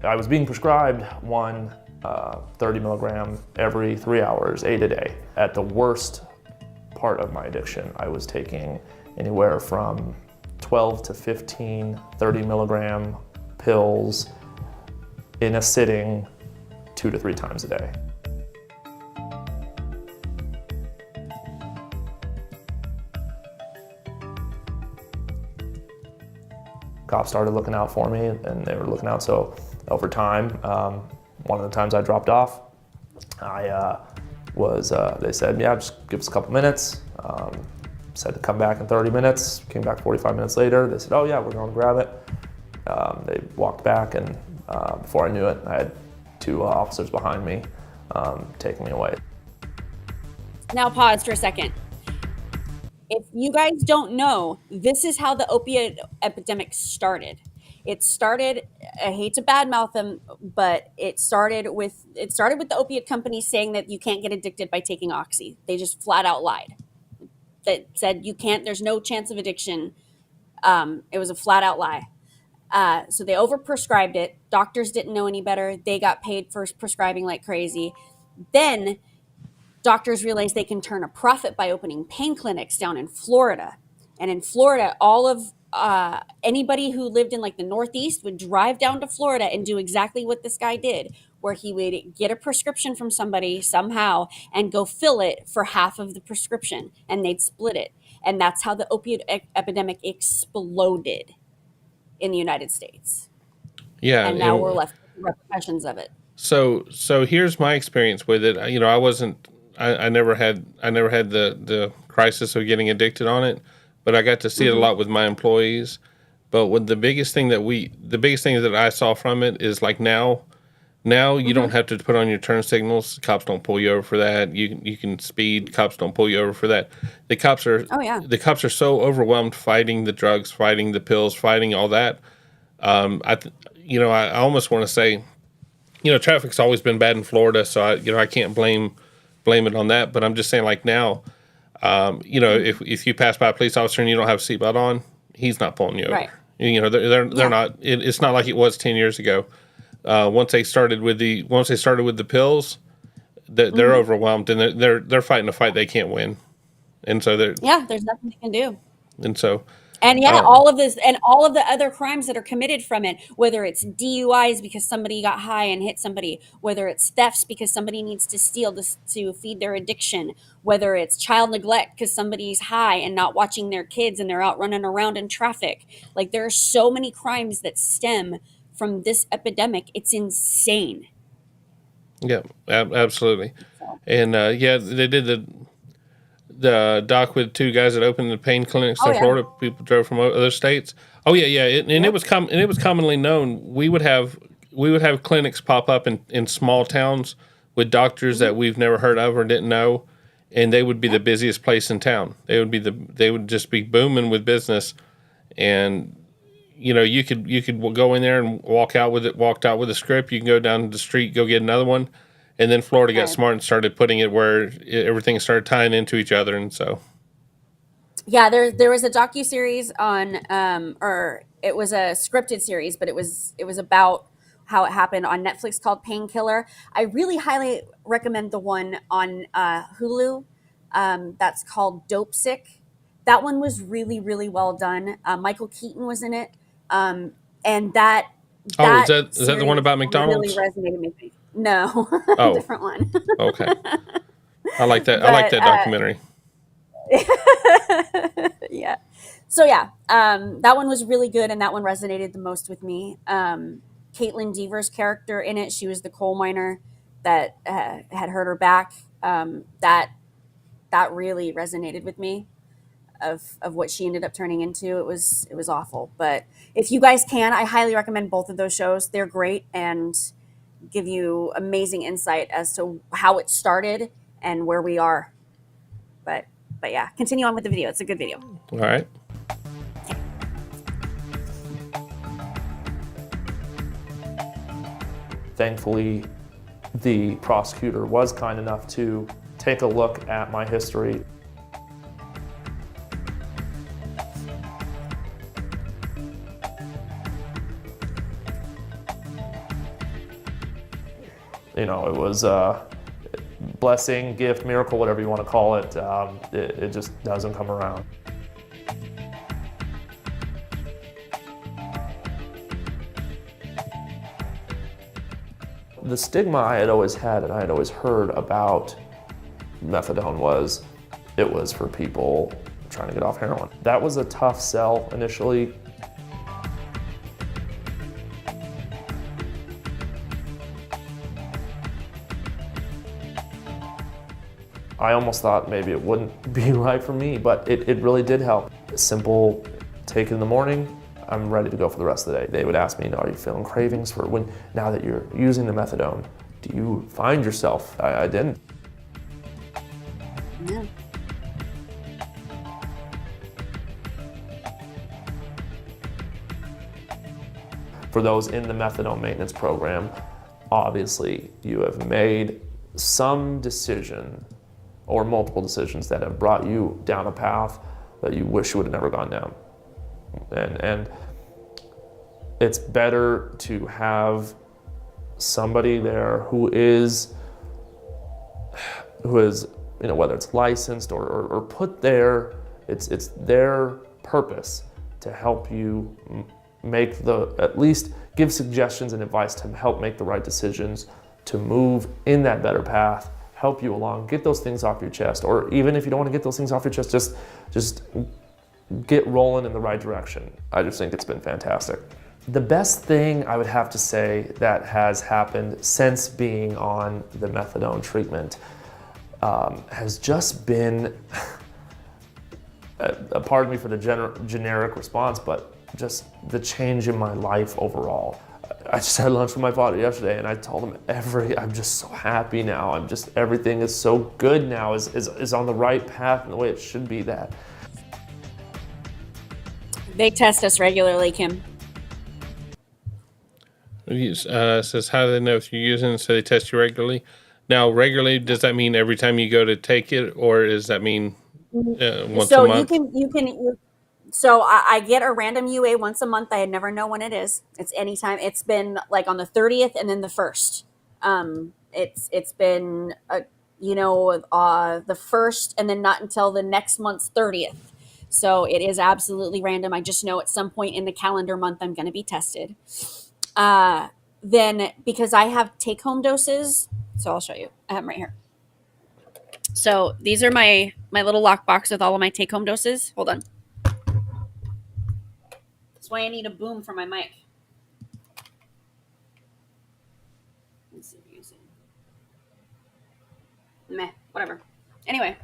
I was being prescribed one 30 milligram every 3 hours, 8 a day. At the worst part of my addiction, I was taking anywhere from 12 to 15 30 milligram pills in a sitting 2 to 3 times a day. Cops started looking out for me, and they were looking out, so over time, one of the times I dropped off, they said, yeah, just give us a couple minutes. Said to come back in 30 minutes, came back 45 minutes later. They said, oh yeah, we're going to grab it. They walked back, and before I knew it, I had 2 officers behind me taking me away. Now pause for a second. If you guys don't know, this is how the opiate epidemic started. It started, I hate to badmouth them, but it started with the opiate companies saying that you can't get addicted by taking oxy. They just flat out lied. That said you can't, there's no chance of addiction. It was a flat out lie. So they overprescribed it. Doctors didn't know any better. They got paid for prescribing like crazy. Then doctors realized they can turn a profit by opening pain clinics down in Florida. And in Florida, all of anybody who lived in like the Northeast would drive down to Florida and do exactly what this guy did, where he would get a prescription from somebody somehow and go fill it for half of the prescription, and they'd split it. And that's how the opiate epidemic exploded in the United States. Yeah. And now we're left with the repercussions of it. So here's my experience with it. I never had the crisis of getting addicted on it, but I got to see it a lot with my employees. But the biggest thing that I saw from it is like now you don't have to put on your turn signals. Cops don't pull you over for that. You can speed. Cops don't pull you over for that. The cops are so overwhelmed fighting the drugs, fighting the pills, fighting all that. I almost want to say, traffic's always been bad in Florida, so I can't blame it on that. But I'm just saying, like now, if you pass by a police officer and you don't have a seatbelt on, he's not pulling you over. Right. They're not. It's not like it was 10 years ago. Once they started with the pills, they're overwhelmed and they're fighting a fight they can't win, and so there's nothing they can do. And so. And all of this and all of the other crimes that are committed from it, whether it's DUIs because somebody got high and hit somebody, whether it's thefts because somebody needs to steal to feed their addiction, whether it's child neglect because somebody's high and not watching their kids and they're out running around in traffic. Like, there are so many crimes that stem from this epidemic. It's insane. Yeah, absolutely. And they did the doc with two guys that opened the pain clinics in Florida. People drove from other states. It was commonly known. We would have clinics pop up in small towns with doctors that we've never heard of or didn't know, and they would be the busiest place in town. They would just be booming with business, and you could go in there and walked out with a script. You can go down the street, go get another one. And then Florida got smart and started putting it where everything started tying into each other, and so. Yeah, there was a docuseries on, or it was a scripted series, but it was about how it happened on Netflix called Painkiller. I really highly recommend the one on Hulu that's called Dope Sick. That one was really, really well done. Michael Keaton was in it, and that. Is that the one about McDonald's? Really resonated with me. No, different one. Okay, I like that. I like that documentary. Yeah. So that one was really good, and that one resonated the most with me. Caitlin Deaver's character in it, she was the coal miner that had hurt her back. That really resonated with me. Of what she ended up turning into. It was awful. But if you guys can, I highly recommend both of those shows. They're great and give you amazing insight as to how it started and where we are. But yeah, continue on with the video. It's a good video. All right. Thankfully, the prosecutor was kind enough to take a look at my history. It was a blessing, gift, miracle, whatever you want to call it. It just doesn't come around. The stigma I had always had and I had always heard about methadone was it was for people trying to get off heroin. That was a tough sell initially. I almost thought maybe it wouldn't be right for me, but it really did help. Simple, take it in the morning, I'm ready to go for the rest of the day. They would ask me, are you feeling cravings for now that you're using the methadone? Do you find yourself? I didn't. Yeah. For those in the methadone maintenance program, obviously you have made some decision or multiple decisions that have brought you down a path that you wish you would have never gone down. And it's better to have somebody there who is, whether it's licensed or put there, it's their purpose to help you at least give suggestions and advice to help make the right decisions, to move in that better path, help you along, get those things off your chest, or even if you don't want to get those things off your chest, just get rolling in the right direction. I just think it's been fantastic. The best thing I would have to say that has happened since being on the methadone treatment has just been pardon me for the generic response, but just the change in my life overall. I just had lunch with my father yesterday, and I told him I'm just so happy now. Everything is so good now, is on the right path and the way it should be. That they test us regularly, Kim. Says, how do they know if you're using it? So they test you regularly. Now, regularly, does that mean every time you go to take it, or does that mean once a month? So I get a random UA once a month. I never know when it is. It's anytime. It's been like on the 30th and then the 1st. It's been the 1st and then not until the next month's 30th. So it is absolutely random. I just know at some point in the calendar month I'm going to be tested. Then because I have take-home doses, so I'll show you. I have them right here. So these are my little lockbox with all of my take-home doses. Hold on. That's why I need a boom for my mic. Let's see if you can see. Meh, whatever. Anyway.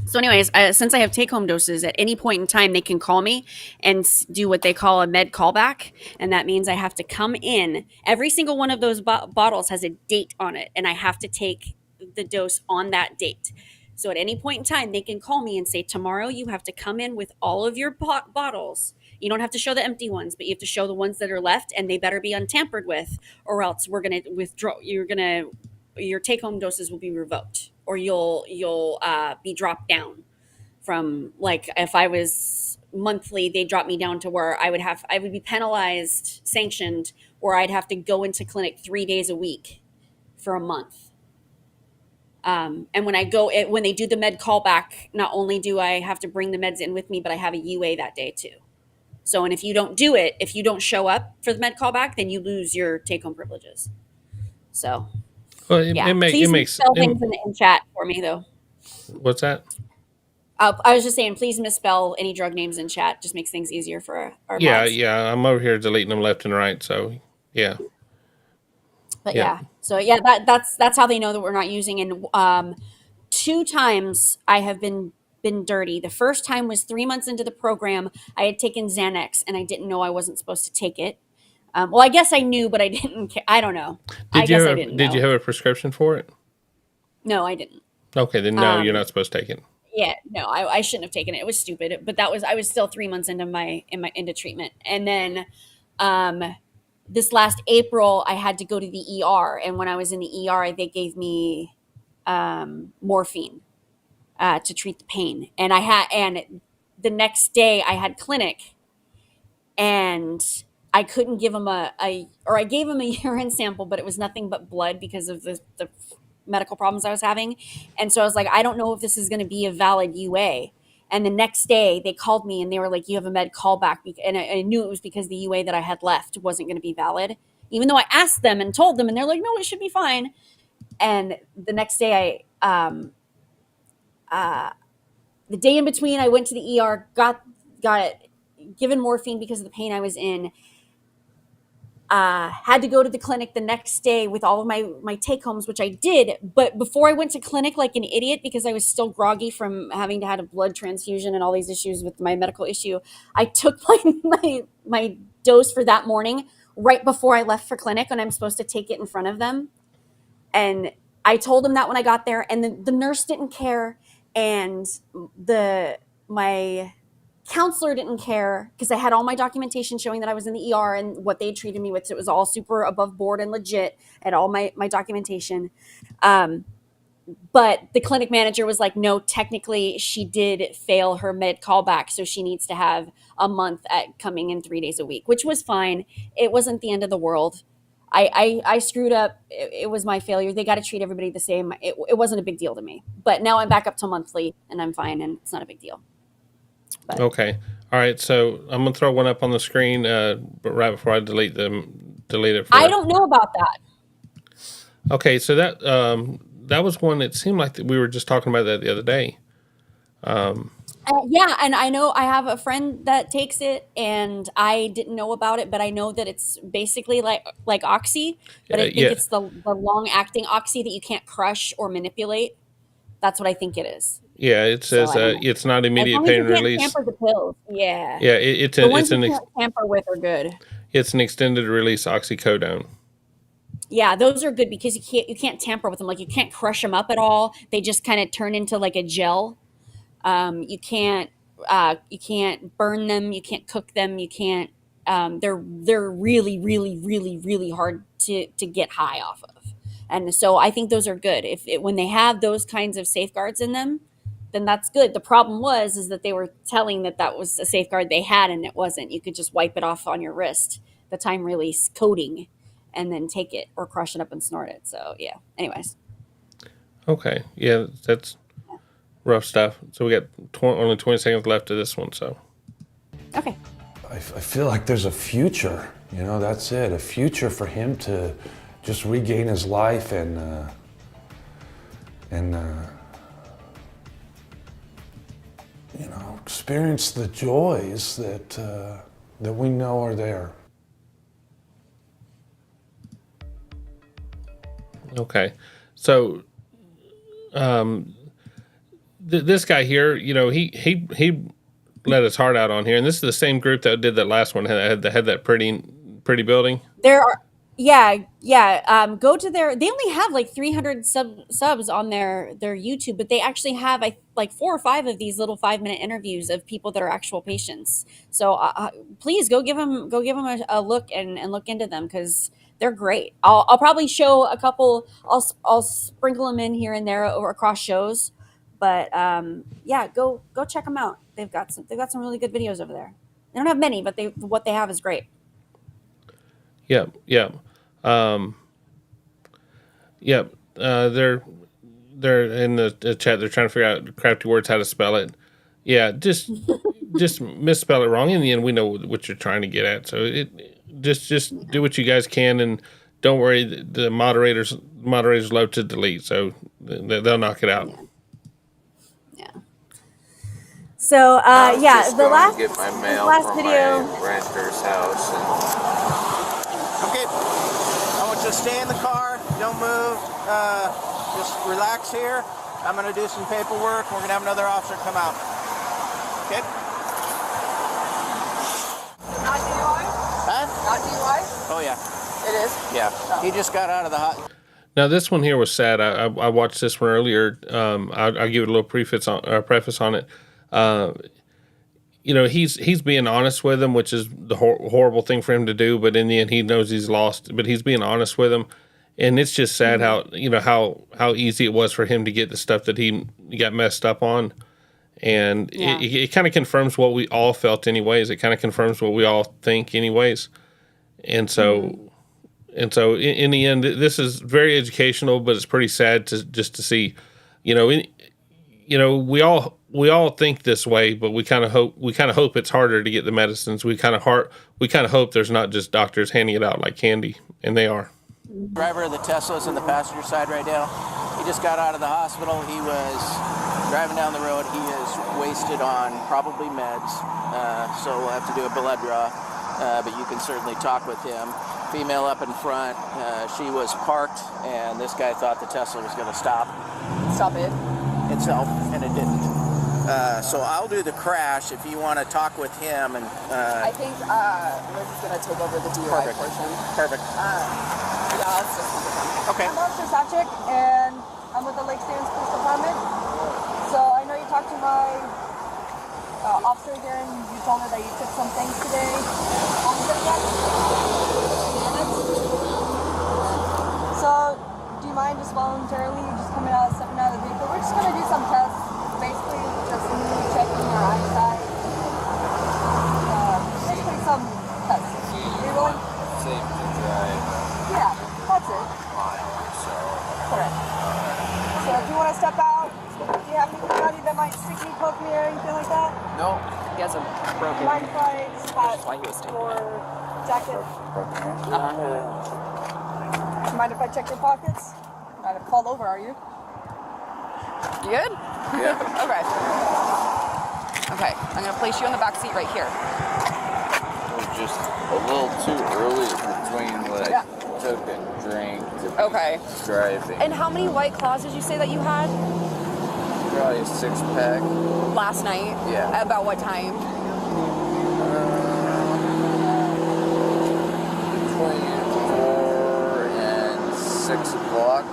So anyways, since I have take-home doses, at any point in time, they can call me and do what they call a med callback. And that means I have to come in. Every single one of those bottles has a date on it, and I have to take the dose on that date. So at any point in time, they can call me and say, tomorrow you have to come in with all of your bottles. You don't have to show the empty ones, but you have to show the ones that are left, and they better be untampered with, or else we're going to withdraw. Your take-home doses will be revoked, or you'll be dropped down from, like, if I was monthly, they drop me down to where I would be penalized, sanctioned, where I'd have to go into clinic 3 days a week for a month. And when they do the med callback, not only do I have to bring the meds in with me, but I have a UA that day too. So, and if you don't do it, if you don't show up for the med callback, then you lose your take-home privileges. So. Well, Please spell things in chat for me, though. What's that? I was just saying, please misspell any drug names in chat. Just makes things easier for our mods. Yeah. I'm over here deleting them left and right. So, yeah. But that's how they know that we're not using. And 2 times I have been dirty. The first time was 3 months into the program. I had taken Xanax, and I didn't know I wasn't supposed to take it. Well, I guess I knew, but I didn't. I don't know. I didn't know. Did you have a prescription for it? No, I didn't. Okay, then no, you're not supposed to take it. Yeah, no, I shouldn't have taken it. It was stupid. But I was still 3 months into treatment, and then this last April I had to go to the ER, and when I was in the ER, they gave me morphine to treat the pain, and the next day I had clinic, and I couldn't give him I gave him a urine sample, but it was nothing but blood because of the medical problems I was having. And so I was like, I don't know if this is going to be a valid UA. And the next day they called me and they were like, you have a med callback. And I knew it was because the UA that I had left wasn't going to be valid, even though I asked them and told them, and they're like, no, it should be fine. And the next day the day in between, I went to the ER, got given morphine because of the pain I was in. Had to go to the clinic the next day with all of my take-homes, which I did. But before I went to clinic like an idiot, because I was still groggy from having to have a blood transfusion and all these issues with my medical issue, I took my dose for that morning right before I left for clinic, and I'm supposed to take it in front of them. And I told them that when I got there, and the nurse didn't care, and my counselor didn't care because I had all my documentation showing that I was in the ER and what they treated me with. So it was all super above board and legit, and all my documentation. But the clinic manager was like, no, technically she did fail her med callback, so she needs to have a month at coming in 3 days a week, which was fine. It wasn't the end of the world. I screwed up. It was my failure. They got to treat everybody the same. It wasn't a big deal to me. But now I'm back up to monthly, and I'm fine, and it's not a big deal. But. Okay. All right. So I'm gonna throw one up on the screen, but right before I delete it. I don't know about that. Okay. So that was one. It seemed like we were just talking about that the other day. Yeah, and I know I have a friend that takes it, and I didn't know about it, but I know that it's basically like Oxy, but I think it's the long-acting Oxy that you can't crush or manipulate. That's what I think it is. Yeah, it says it's not immediate pain release. Tamper the pills. Yeah. Yeah, the ones you can't tamper with are good. It's an extended release oxycodone. Yeah, those are good because you can't tamper with them. Like you can't crush them up at all. They just kind of turn into like a gel. You can't burn them. You can't cook them. You can't. They're really, really, really, really hard to get high off of. And so I think those are good. When they have those kinds of safeguards in them, then that's good. The problem is that they were telling that was a safeguard they had, and it wasn't. You could just wipe it off on your wrist, the time release coating, and then take it or crush it up and snort it. So yeah. Anyways. Okay. Yeah, that's rough stuff. So we got only 20 seconds left of this one. So. Okay. I feel like there's a future. You know, that's it. A future for him to just regain his life and you know, experience the joys that we know are there. Okay, so this guy here, you know, he let his heart out on here, and this is the same group that did that last one had that pretty building. There are. Yeah. Go to they only have like 300 subs on their YouTube, but they actually have like 4 or 5 of these little 5-minute interviews of people that are actual patients. So please go give them a look and look into them because they're great. I'll probably show a couple. I'll sprinkle them in here and there across shows, but yeah, go check them out. They've got some really good videos over there. They don't have many, but what they have is great. Yeah. They're in the chat. They're trying to figure out crafty words, how to spell it. Yeah, just misspell it wrong. In the end, we know what you're trying to get at. So just do what you guys can, and don't worry. The moderators love to delete, so they'll knock it out. Yeah. So the last get my mail from video. my renter's house. Okay, I want you to stay in the car, don't move, just relax here. I'm gonna do some paperwork, we're gonna have another officer come out. Okay? Not DUI? Huh? Not DUI? Oh yeah. It is? Yeah, he just got out of the hot. Now this one here was sad. I watched this one earlier. I'll give it a little preface on it. You know, he's being honest with him, which is the horrible thing for him to do. But in the end, he knows he's lost. But he's being honest with him, and it's just sad how easy it was for him to get the stuff that he got messed up on, and it kind of confirms what we all felt anyways. It kind of confirms what we all think anyways, and so in the end, this is very educational, but it's pretty sad to see, we all think this way, but we kind of hope it's harder to get the medicines. We kind of hope there's not just doctors handing it out like candy, and they are. Driver of the Tesla's in the passenger side right now. He just got out of the hospital. He was driving down the road. He is wasted on probably meds, so we'll have to do a blood draw, but you can certainly talk with him. Female up in front, she was parked, and this guy thought the Tesla was going to stop it itself, and it didn't. So I'll do the crash if you want to talk with him. And I think Liz is going to take over the DUI portion. Perfect. Yeah, let's just keep it going. Okay. I'm Officer Sachick, and I'm with the Lake Stands Police Department. So I know you talked to my officer here, and you told her that you took some things today. How long did it take? So do you mind just voluntarily just stepping out of the vehicle? We're just going to do some tests. Basically, just checking your eyesight. Basically, some tests. Are you willing? Safe to drive. Yeah, that's it. Correct. So if you want to step out, do you have anything on you that might stick me, poke me, or anything like that? No. He has a broken. Mind if I spot your jacket? Mind if I check your pockets? You might have called over, are you? You good? Yeah. Okay, I'm gonna place you in the back seat right here. It was just a little too early between took a drink to Okay. driving. And how many White Claws did you say that you had? probably a 6-pack. Last night? Yeah. About what time? Between 4 and 6 o'clock.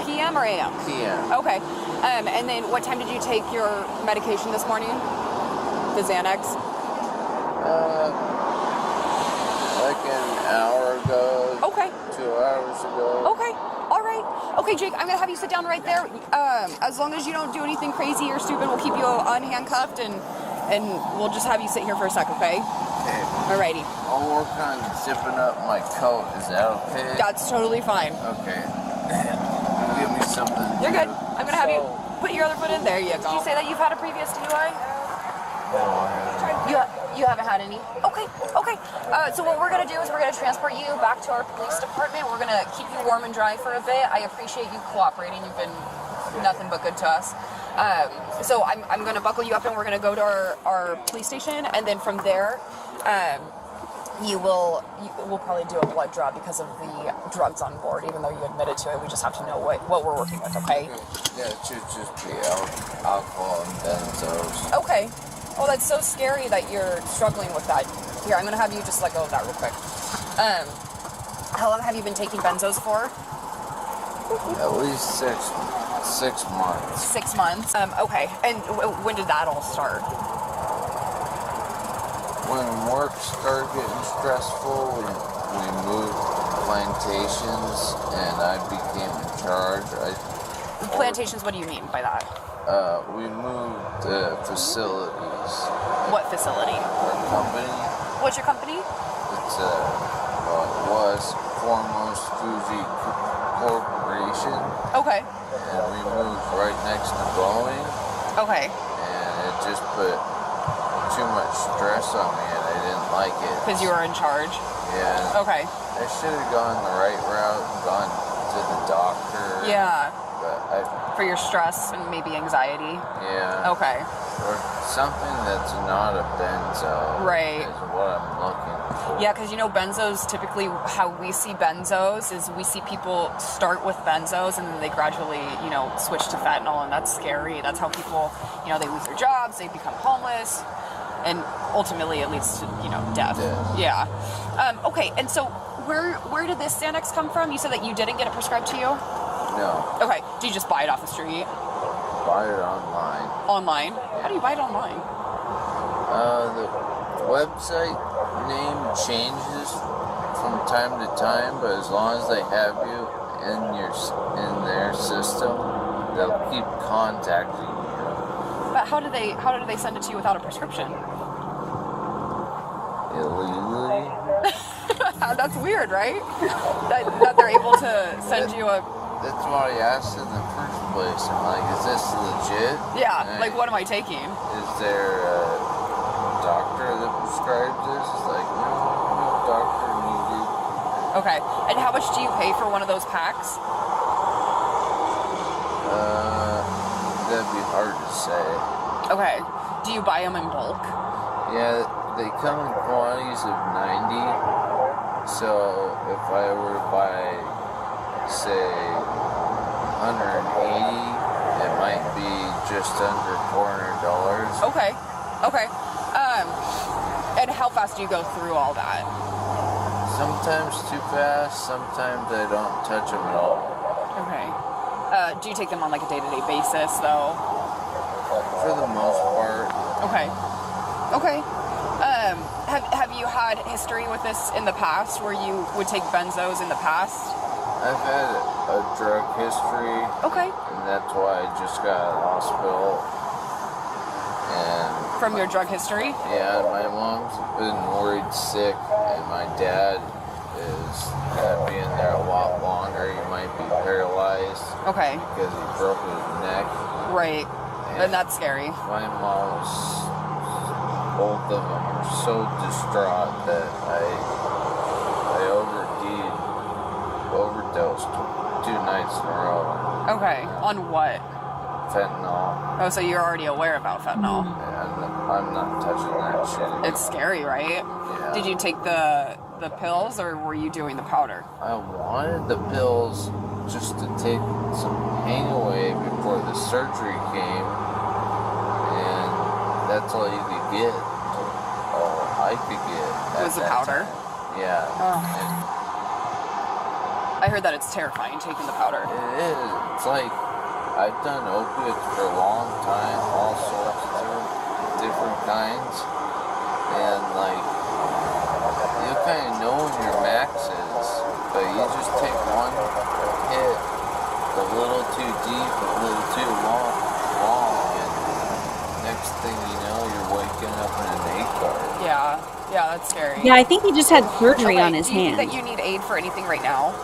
PM or AM? PM. Okay. And then what time did you take your medication this morning? The Xanax? Like an hour ago. Okay. 2 hours ago. Okay. All right. Okay, Jake, I'm going to have you sit down right there. As long as you don't do anything crazy or stupid, we'll keep you unhandcuffed and we'll just have you sit here for a sec, okay? Okay. Alrighty. I'll work on zipping up my coat. Is that okay? That's totally fine. Okay. Give me something. You're good. I'm going to have you put your other foot in. There you go. Did you say that you've had a previous DUI? No, I haven't. You haven't had any? Okay. So what we're going to do is we're going to transport you back to our police department. We're going to keep you warm and dry for a bit. I appreciate you cooperating. You've been nothing but good to us. So I'm going to buckle you up and we're going to go to our police station. And then from there, we'll probably do a blood draw because of the drugs on board. Even though you admitted to it, we just have to know what we're working with, okay? Yeah, it should just be alcohol and benzos. Okay. Oh, that's so scary that you're struggling with that. Here, I'm going to have you just let go of that real quick. How long have you been taking benzos for? At least 6 months. 6 months? Okay. And when did that all start? When work started getting stressful, we moved plantations and I became in charge. Plantations, what do you mean by that? We moved facilities. What facility? Our company. What's your company? It's well, it was Foremost Fuji Corporation. Okay. And we moved right next to Boeing. Okay. And it just put too much stress on me and I didn't like it. Because you were in charge? Yeah. Okay. I should have gone the right route and gone to the doctor. Yeah. But for your stress and maybe anxiety? Yeah. Okay. Or something that's not a benzo. Right. Is what I'm looking for. Yeah, because benzos, typically how we see benzos is we see people start with benzos and then they gradually, switch to fentanyl, and that's scary. That's how people, they lose their jobs, they become homeless, and ultimately it leads to, death. Yeah. Okay, and so where did this Xanax come from? You said that you didn't get it prescribed to you? No. Okay, do you just buy it off the street? Buy it online. Online? How do you buy it online? The website name changes from time to time, but as long as they have you in their system, they'll keep contacting you. But how do they send it to you without a prescription? Illegally. That's weird, right? that they're able to send you a... That's what I asked in the first place. I'm like, is this legit? Yeah, like what am I taking? Is there a doctor that prescribes this? It's like, no doctor needed. Okay, and how much do you pay for one of those packs? That'd be hard to say. Okay, do you buy them in bulk? Yeah, they come in quantities of 90. So if I were to buy, say, 180, it might be just under $400. Okay. And how fast do you go through all that? Sometimes too fast, sometimes I don't touch them at all. Okay. Do you take them on like a day-to-day basis, though? For the most part. Okay. Have you had history with this in the past, where you would take benzos in the past? I've had a drug history. Okay. And that's why I just got out of the hospital. And from your drug history? Yeah, my mom's been worried sick, and my dad is gonna be in there a lot longer. He might be paralyzed. Okay. Because he broke his neck. Right. And that's scary. My mom's, both of them are so distraught that I overdosed 2 nights in a row. Okay. On what? Fentanyl. Oh, so you're already aware about fentanyl? Yeah, I'm not touching that shit. It's scary, right? Yeah. Did you take the pills, or were you doing the powder? I wanted the pills, just to take some pain away before the surgery came, and that's all you could get. All I could get. Was the powder? Time. Yeah. And I heard that it's terrifying taking the powder. it is. It's like, I've done opiates for a long time, all sorts of different kinds, and like, you kind of know when your max is, but you just take one hit a little too deep, a little too long, and next thing you know, you're waking up in an 8-guard. Yeah, that's scary. Yeah, I think he just had surgery on his Do you hand. think that you need aid for anything right now?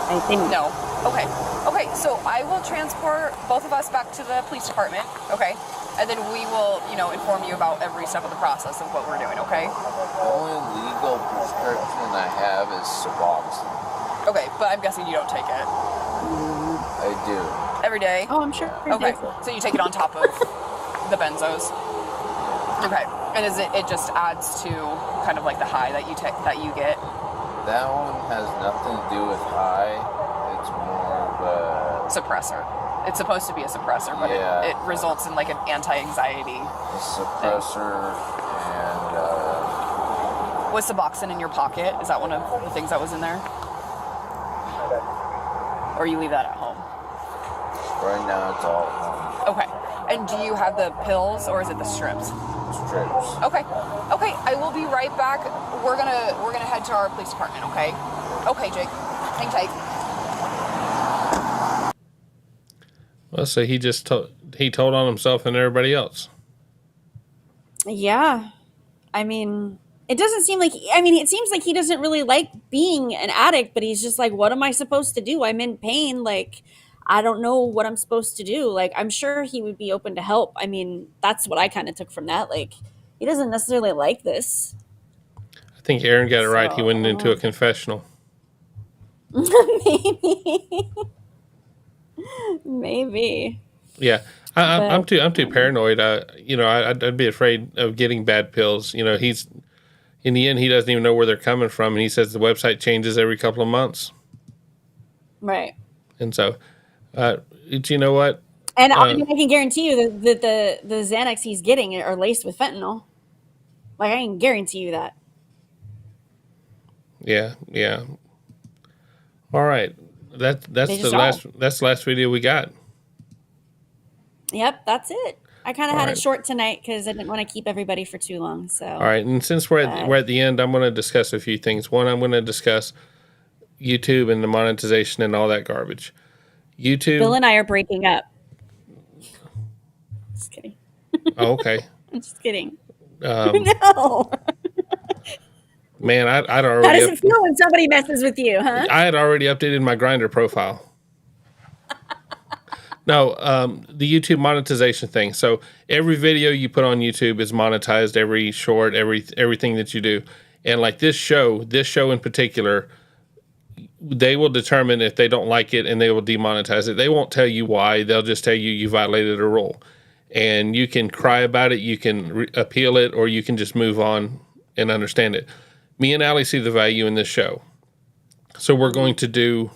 I think No. Okay, so I will transport both of us back to the police department, okay? And then we will, inform you about every step of the process of what we're doing, okay? The only legal prescription I have is Suboxone. Okay, but I'm guessing you don't take it. I do. Every day? Oh, I'm sure. Okay, so you take it on top of the benzos? Okay, and it just adds to kind of like the high that you get? That one has nothing to do with high. It's more of a suppressor. It's supposed to be a suppressor, but it results in like an anti-anxiety. A suppressor and Was Suboxone in your pocket? Is that one of the things that was in there? Or you leave that at home? right now it's all at home. Okay. And do you have the pills or is it the strips? Strips. Okay. Okay, I will be right back. We're gonna head to our police department, okay? Okay, Jake. Hang tight. Well, so he told on himself and everybody else. Yeah. I mean, it doesn't seem like, it seems like he doesn't really like being an addict, but he's just like, what am I supposed to do? I'm in pain. Like, I don't know what I'm supposed to do. Like, I'm sure he would be open to help. I mean, that's what I kind of took from that. Like, he doesn't necessarily like this. I think Aaron got it right. He went into a confessional. Maybe. Yeah. I'm too paranoid. I'd be afraid of getting bad pills. You know, in the end, he doesn't even know where they're coming from. And he says the website changes every couple of months. Right. And so, you know what? And I can guarantee you that the Xanax he's getting are laced with fentanyl. Like, I can guarantee you that. Yeah. All right. That's the last video we got. Yep, that's it. I kind of had right. it short tonight because I didn't want to keep everybody for too long. So all right, and since we're at the end, I'm going to discuss a few things. One, I'm going to discuss YouTube and the monetization and all that garbage. YouTube. Bill and I are breaking up. Just kidding. Oh, okay. I'm just kidding. No. Man, I'd already. How does it feel when somebody messes with you, huh? I had already updated my Grindr profile. No, the YouTube monetization thing. So every video you put on YouTube is monetized. Every short, everything that you do, and like this show in particular, they will determine if they don't like it and they will demonetize it. They won't tell you why. They'll just tell you violated a rule, and you can cry about it, you can appeal it, or you can just move on and understand it. Me and Alli see the value in this show, so we're going to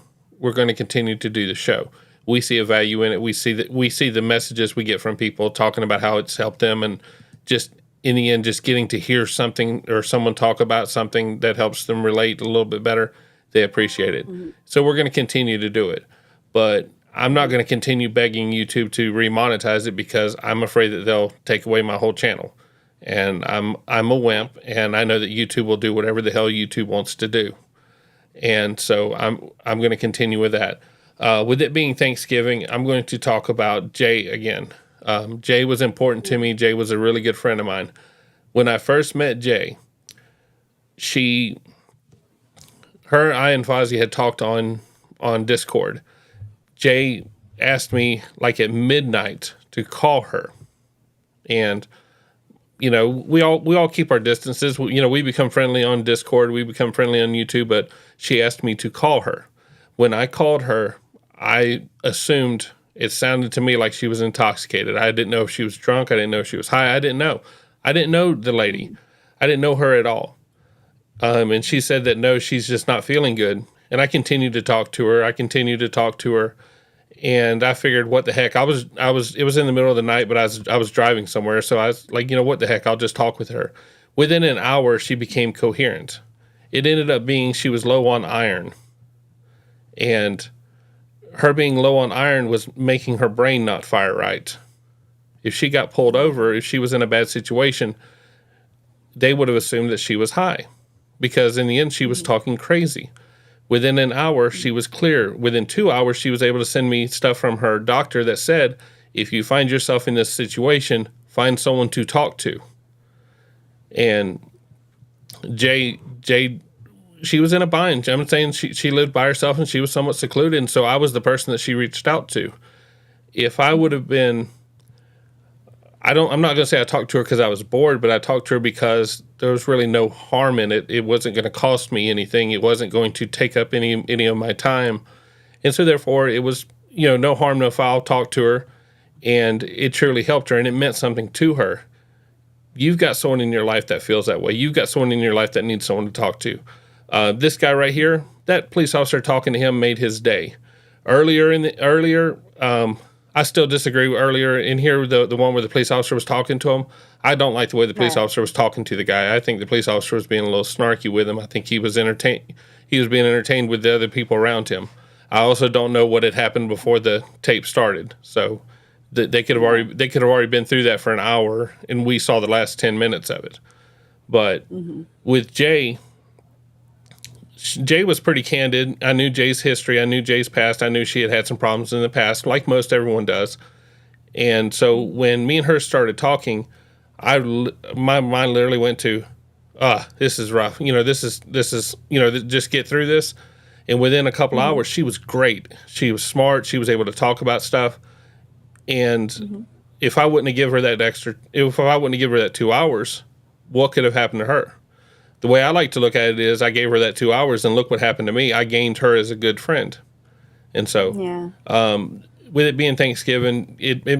continue to do the show. We see a value in it. We see the messages we get from people talking about how it's helped them, and just in the end, just getting to hear something or someone talk about something that helps them relate a little bit better. They appreciate it. Mm-hmm. So we're going to continue to do it, but I'm not going to continue begging YouTube to remonetize it because I'm afraid that they'll take away my whole channel. And I'm a wimp, and I know that YouTube will do whatever the hell YouTube wants to do. And so I'm going to continue with that. With it being Thanksgiving, I'm going to talk about Jay again. Jay was important to me. Jay was a really good friend of mine. When I first met Jay, I and Fozzie had talked on Discord. Jay asked me like at midnight to call her, and you know, we all keep our distances. We become friendly on Discord. We become friendly on YouTube. But she asked me to call her. When I called her, I assumed it sounded to me like she was intoxicated. I didn't know if she was drunk. I didn't know if she was high. I didn't know. I didn't know the lady. I didn't know her at all. And she said that no, she's just not feeling good. And I continued to talk to her. And I figured, what the heck? It was in the middle of the night, but I was driving somewhere. So I was like, what the heck? I'll just talk with her. Within an hour, she became coherent. It ended up being she was low on iron. And her being low on iron was making her brain not fire right. If she got pulled over, if she was in a bad situation, they would have assumed that she was high, because in the end, she was talking crazy. Within an hour, she was clear. Within 2 hours, she was able to send me stuff from her doctor that said, if you find yourself in this situation, find someone to talk to. And Jay, she was in a bind. I'm saying she lived by herself and she was somewhat secluded. And so I was the person that she reached out to. If I would have been, I'm not going to say I talked to her because I was bored, but I talked to her because there was really no harm in it. It wasn't going to cost me anything. It wasn't going to take up any of my time. And so therefore it was, no harm, no foul. Talked to her, and it truly helped her, and it meant something to her. You've got someone in your life that feels that way. You've got someone in your life that needs someone to talk to. This guy right here, that police officer talking to him made his day. I still disagree with earlier in here, the one where the police officer was talking to him. I don't like the way the police officer was talking to the guy. I think the police officer was being a little snarky with him. I think he was entertained. He was being entertained with the other people around him. I also don't know what had happened before the tape started. So they could have already been through that for an hour, and we saw the last 10 minutes of it. But with Jay was pretty candid. I knew Jay's history. I knew Jay's past. I knew she had some problems in the past, like most everyone does. And so when me and her started talking, my mind literally went to, this is rough. This is just get through this. And within a couple hours, she was great. She was smart. She was able to talk about stuff. And if I wouldn't have given her that 2 hours, what could have happened to her? The way I like to look at it is, I gave her that 2 hours, and look what happened to me. I gained her as a good friend. And so, with it being Thanksgiving,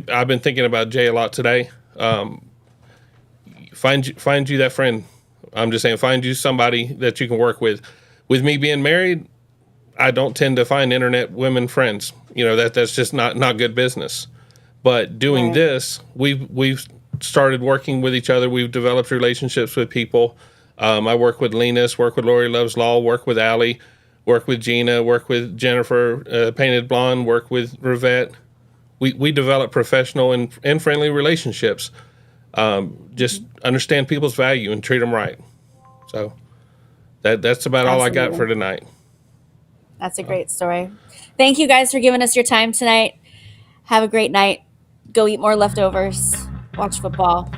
I've been thinking about Jay a lot today. Find you that friend. I'm just saying, find you somebody that you can work with. With me being married, I don't tend to find internet women friends. That's just not good business. But doing this, we've started working with each other. We've developed relationships with people. I work with Linus, work with Lori Loves Law, work with Alli, work with Gina, work with Jennifer, Painted Blonde, work with Rivette. We develop professional and friendly relationships. Just understand people's value and treat them right. So that's about all I got for tonight. That's a great story. Thank you guys for giving us your time tonight. Have a great night. Go eat more leftovers. Watch football.